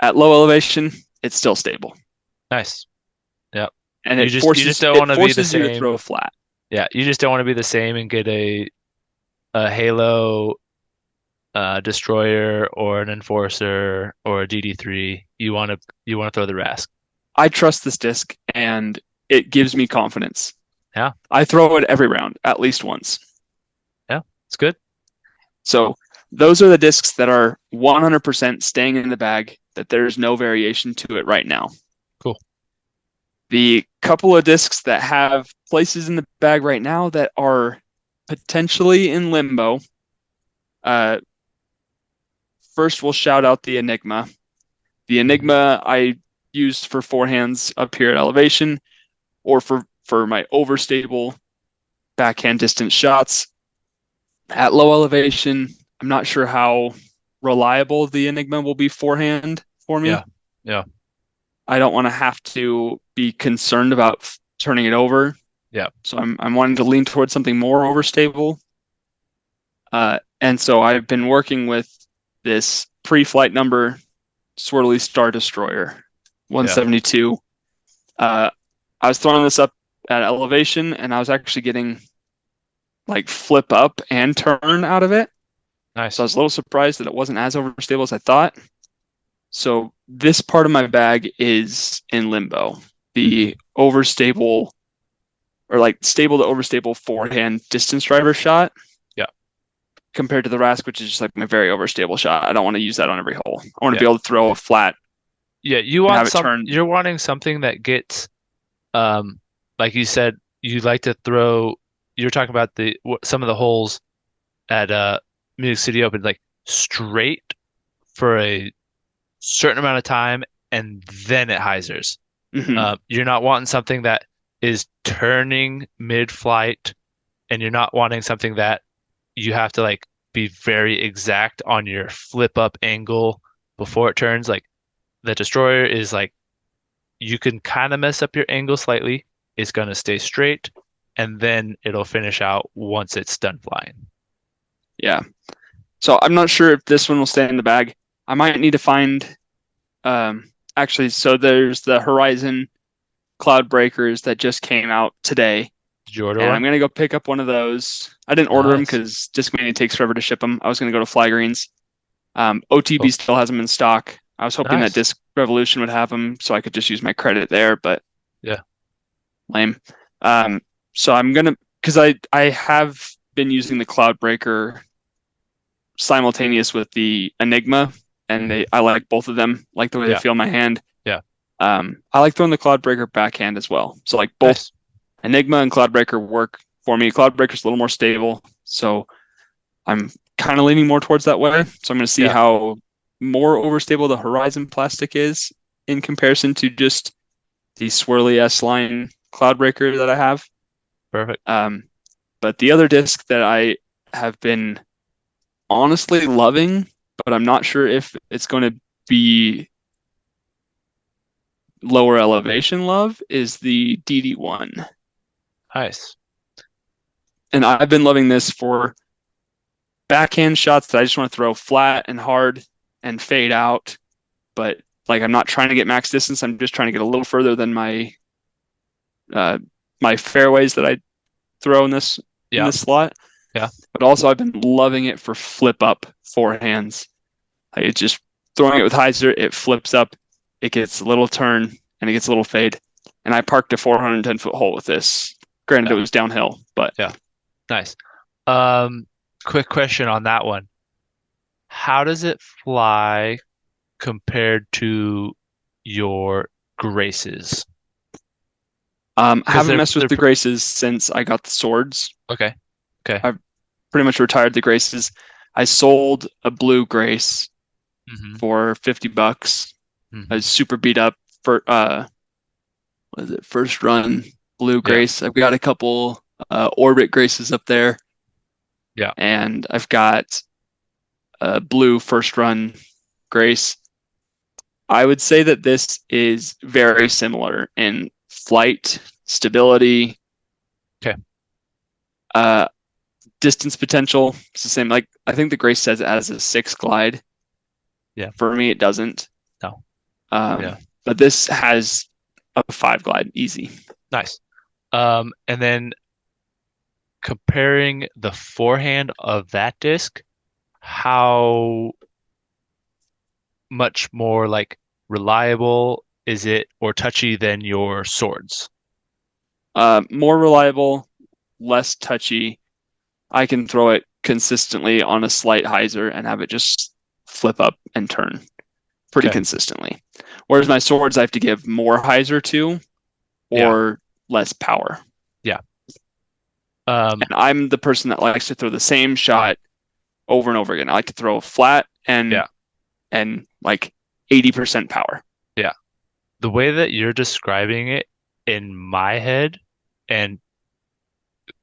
At low elevation, it's still stable. Nice. Yeah. And you just don't want to be the same. You to throw flat. Yeah, you just don't want to be the same and get a Halo destroyer or an enforcer or a DD3. You want to throw the Rask. I trust this disc, and it gives me confidence. Yeah. I throw it every round, at least once. Yeah, it's good. So those are the discs that are 100% staying in the bag, that there's no variation to it right now. Cool. The couple of discs that have places in the bag right now that are potentially in limbo. First, we'll shout out the Enigma. The Enigma I used for forehands up here at elevation, or for my overstable backhand distance shots. At low elevation, I'm not sure how reliable the Enigma will be forehand for me. Yeah. I don't want to have to be concerned about turning it over. Yeah. So I'm wanting to lean towards something more overstable. And so I've been working with this pre-flight number Swirly Star Destroyer 172. I was throwing this up at elevation, and I was actually getting like flip up and turn out of it. Nice. So I was a little surprised that it wasn't as overstable as I thought. So this part of my bag is in limbo. The overstable or like stable to overstable forehand distance driver shot Yeah. compared to the Rask, which is just like my very overstable shot. I don't want to use that on every hole. I want to Yeah. be able to throw a flat Yeah, you and want have it some turn. you're wanting something that gets like you said, you like to throw you're talking about some of the holes at Music City Open like straight for a certain amount of time and then it hyzers. Mhm. You're not wanting something that is turning mid-flight, and you're not wanting something that you have to like be very exact on your flip up angle before it turns. Like the Destroyer is like you can kind of mess up your angle slightly. It's going to stay straight, and then it'll finish out once it's done flying. Yeah. So I'm not sure if this one will stay in the bag. I might need to find actually, so there's the Horizon Cloud Breakers that just came out today, Did you order and I'm one? gonna go pick up one of those. I didn't order them Nice. because Discmania takes forever to ship them. I was gonna go to Fly Greens. OTB Cool. still has them in stock. I was hoping that Nice. Disc Revolution would have them so I could just use my credit there, but Yeah. lame. Um, so I'm gonna because I have been using the Cloud Breaker simultaneous with the Enigma, and Mhm. I like both of them. Like the way they Yeah. feel in my hand. Yeah. I like throwing the Cloudbreaker backhand as well. So like both Nice. Enigma and Cloudbreaker work for me. Cloudbreaker's a little more stable, so I'm kind of leaning more towards that way. So I'm going to see Yeah. how more overstable the Horizon plastic is in comparison to just the swirly S line Cloudbreaker that I have. Perfect. Um, but the other disc that I have been honestly loving, but I'm not sure if it's going to be lower elevation love, is the DD1. Nice. And I've been loving this for backhand shots that I just want to throw flat and hard and fade out. But like I'm not trying to get max distance. I'm just trying to get a little further than uh, my fairways that I throw in Yeah. this slot. Yeah. But also I've been loving it for flip up forehands. Like it's just throwing it with hyzer, it flips up, it gets a little turn and it gets a little fade. And I parked a 410-foot hole with this. Granted, Yeah. it was downhill, but Yeah. Nice. Um, quick question on that one. How does it fly compared to your Graces? I Because haven't they're messed with they're the Graces since I got the swords. okay. Okay. I've pretty much retired the Graces. I sold a blue Grace hmm for $50. I hmm was super beat up for what is it, first run blue Yeah. Grace. I've got a couple Orbit Graces up there, Yeah. and I've got a blue first run Grace. I would say that this is very similar in flight, stability, Okay. uh, distance potential. It's the same. Like I think the Grace says it has a 6 glide. Yeah. For me, it doesn't. No. Um, Yeah. but this has a 5 glide easy. Nice. And then comparing the forehand of that disc, how much more like reliable is it or touchy than your swords? More reliable, less touchy. I can throw it consistently on a slight hyzer and have it just flip up and turn pretty Okay. consistently. Whereas my swords, I have to give more hyzer to Yeah. or less power. Yeah. Um, And I'm the person that likes to throw the same shot over and over again. I like to throw flat yeah. and like 80% power. Yeah. The way that you're describing it in my head and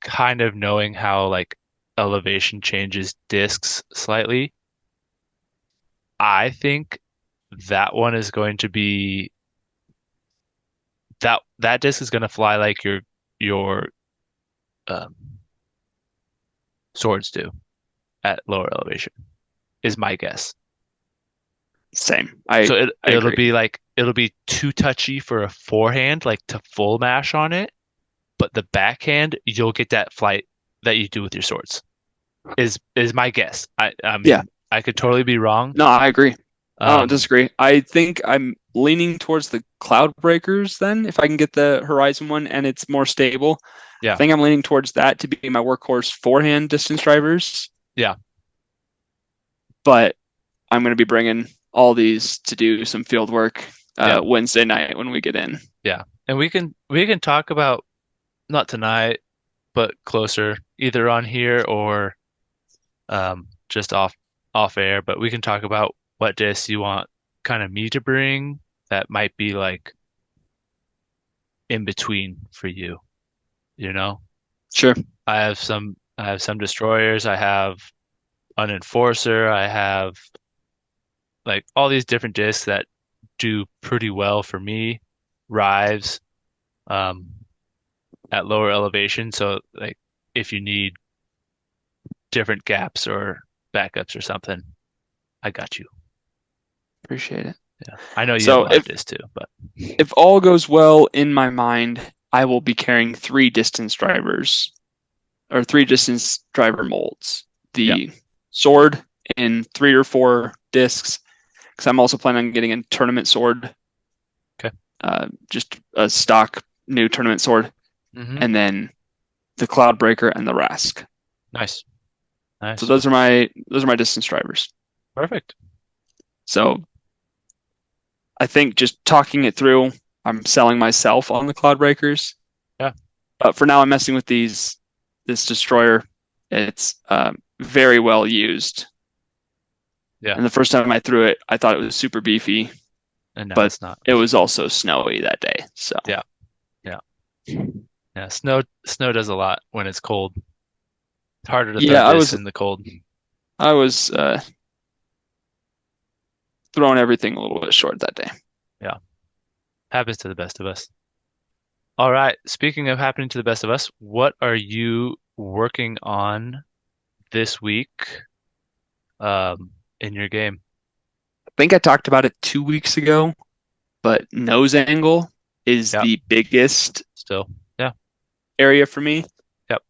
kind of knowing how like elevation changes discs slightly, I think that one is going to be that disc is going to fly like your um, swords do at lower elevation, is my guess. Same. So I it'll agree. be like it'll be too touchy for a forehand, like to full mash on it, but the backhand you'll get that flight that you do with your swords. Is my guess. I Yeah. mean I could totally be wrong. No, I agree. I don't Um, disagree. I think I'm leaning towards the Cloud Breakers then, if I can get the Horizon one and it's more stable. I yeah, think I'm leaning towards that to be my workhorse forehand distance drivers, yeah, but I'm going to be bringing all these to do some field work yeah, Wednesday night when we get in. yeah. And we can talk about not tonight, but closer, either on here or just off air. But we can talk about what discs you want kind of me to bring that might be like in between for you, you know? Sure. I have some destroyers, I have an enforcer, I have like all these different discs that do pretty well for me, Rives, um, at lower elevation. So like if you need different gaps or backups or something, I got you. Appreciate it. Yeah. I know you have a So lot of discs too, but if all goes well in my mind, I will be carrying three distance drivers or three distance driver molds. yeah. The sword in 3 or 4 discs, because I'm also planning on getting a tournament sword, Okay. just a stock new tournament sword, Hmm. and then the Cloud Breaker and the Rask. Nice. So Nice. those are my distance drivers. Perfect. So I think just talking it through, I'm selling myself on the Cloud Breakers. Yeah. But for now, I'm messing with this destroyer. It's very well used. Yeah. And the first time I threw it, I thought it was super beefy, And now but it's not. it was also snowy that day. So Yeah. Yeah. Yeah. Snow does a lot when it's cold. It's harder to throw yeah, discs in the cold. I was throwing everything a little bit short that day. Yeah. Happens to the best of us. All right. Speaking of happening to the best of us, what are you working on this week in your game? I think I talked about it 2 weeks ago, but nose angle is Yep. the biggest Still. Yeah. area for me. Yep.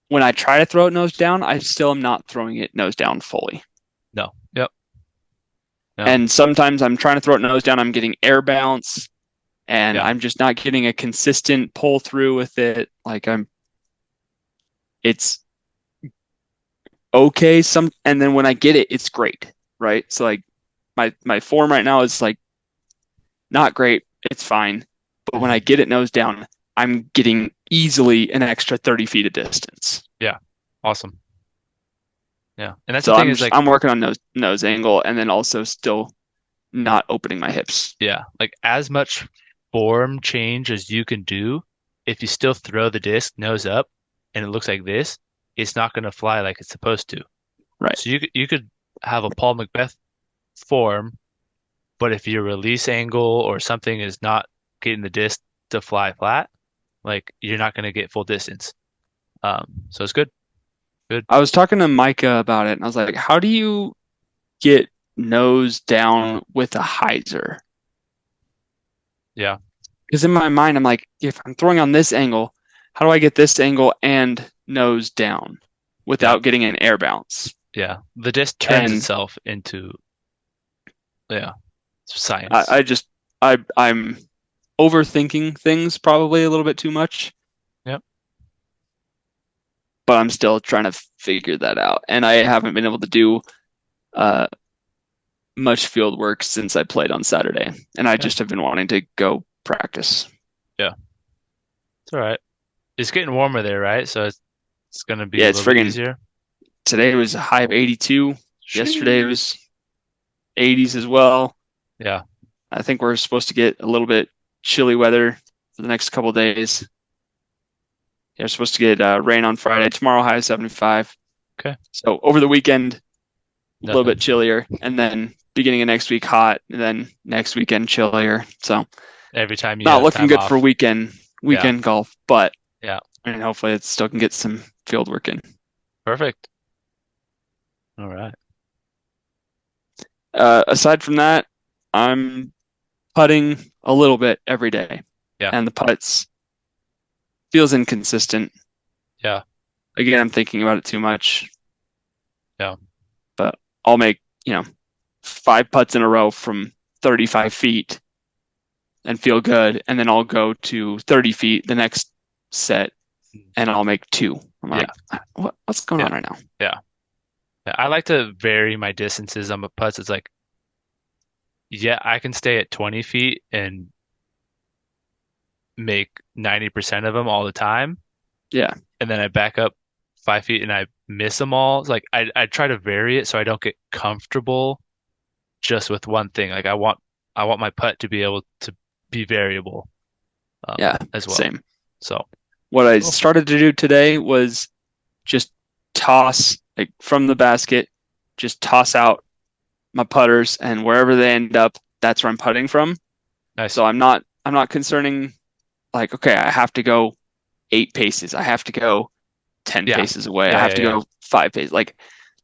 When I try to throw it nose down, I still am not throwing it nose down fully. No. Yep. No. And sometimes I'm trying to throw it nose down, I'm getting air bounce, and Yeah. I'm just not getting a consistent pull through with it. It's okay. And then when I get it, it's great, right? So like my form right now is like not great. It's fine, but when I Mhm. get it nose down, I'm getting easily an extra 30 feet of distance. Yeah. Awesome. Yeah. And that's the So thing is like, I'm working on nose angle, and then also still not opening my hips. yeah, like as much form change as you can do, if you still throw the disc nose up and it looks like this, it's not going to fly like it's supposed to. Right. So you could have a Paul Macbeth form, but if your release angle or something is not getting the disc to fly flat, like you're not going to get full distance. So it's good. Good. I was talking to Micah about it, and I was like, how do you get nose down with a hyzer? Yeah. Because in my mind, I'm like, if I'm throwing on this angle, how do I get this angle and nose down Yeah. without getting an air bounce? Yeah. The disc turns And itself into, yeah, I, science. I just I'm overthinking things probably a little bit too much, Yep. but I'm still trying to figure that out. And I haven't been able to do uh, much field work since I played on Saturday, and I Yeah. just have been wanting to go practice. Yeah. It's all right. It's getting warmer there, right? So it's gonna be Yeah, a it's little bit friggin' easier. today was a high of 82. Yesterday Sheesh. was 80s as well. Yeah. I think we're supposed to get a little bit chilly weather for the next couple of days. Yeah, we're supposed to get rain on Friday. Tomorrow, high of 75. Okay. So over the weekend, a little bit Nothing. chillier, and then beginning of next week, hot, and then next weekend, chillier. So Every time you not have looking time good for off. Yeah. weekend golf, but Yeah. I mean, hopefully it still can get some field work in. Perfect. All right. Aside from that, I'm putting a little bit every day, Yeah. and the putts feels inconsistent. Yeah. Again, I'm thinking about it too much, Yeah. but I'll make, 5 putts in a row from 35 feet and feel good, and then I'll go to 30 feet the next set and I'll make 2. I'm like, what's going on right now? Yeah. I like to vary my distances on my putts. It's like, yeah, I can stay at 20 feet and make 90% of them all the time. Yeah. And then I back up 5 feet and I miss them all. It's like I try to vary it so I don't get comfortable just with one thing. Like I want my putt to be able to be variable as well. Same. So what I started to do today was just toss, like from the basket, just toss out my putters, and wherever they end up, that's where I'm putting from. Nice. So I'm not concerning like, okay, I have to go 8 paces. I have to go 10 paces away. I have to go 5 paces. Like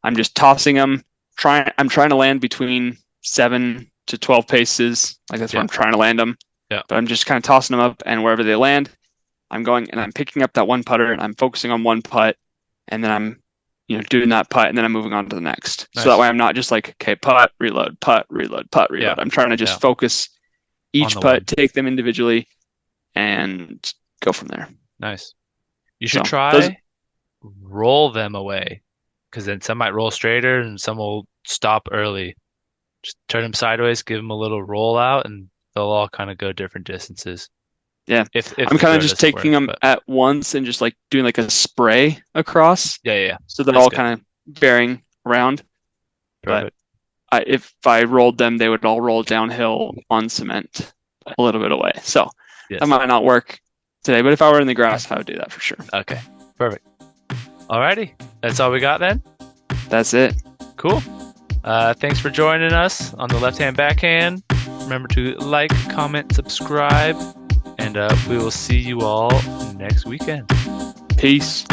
I'm just tossing them. I'm trying to land between 7 to 12 paces. Like that's where I'm trying to land them. Yeah. But I'm just kind of tossing them up, and wherever they land, I'm going and I'm picking up that one putter, and I'm focusing on one putt, and then I'm doing that putt, and then I'm moving on to the next. Nice. So that way I'm not just like, okay, putt, reload, putt, reload, putt, reload. Yeah. I'm trying to just focus each putt, take them individually, and go from there. Nice. You should try roll them away, because then some might roll straighter and some will stop early. Just turn them sideways, give them a little roll out, and they'll all kind of go different distances. Yeah. If I'm kind of just taking them at once and just like doing like a spray across. Yeah. So they're all kind of bearing around. Perfect. But if I rolled them, they would all roll downhill on cement a little bit away. So that might not work today, but if I were in the grass, I would do that for sure. Okay. Perfect. Alrighty. That's all we got then? That's it. Cool. Thanks for joining us on the Left Hand Backhand. Remember to like, comment, subscribe, and we will see you all next weekend. Peace.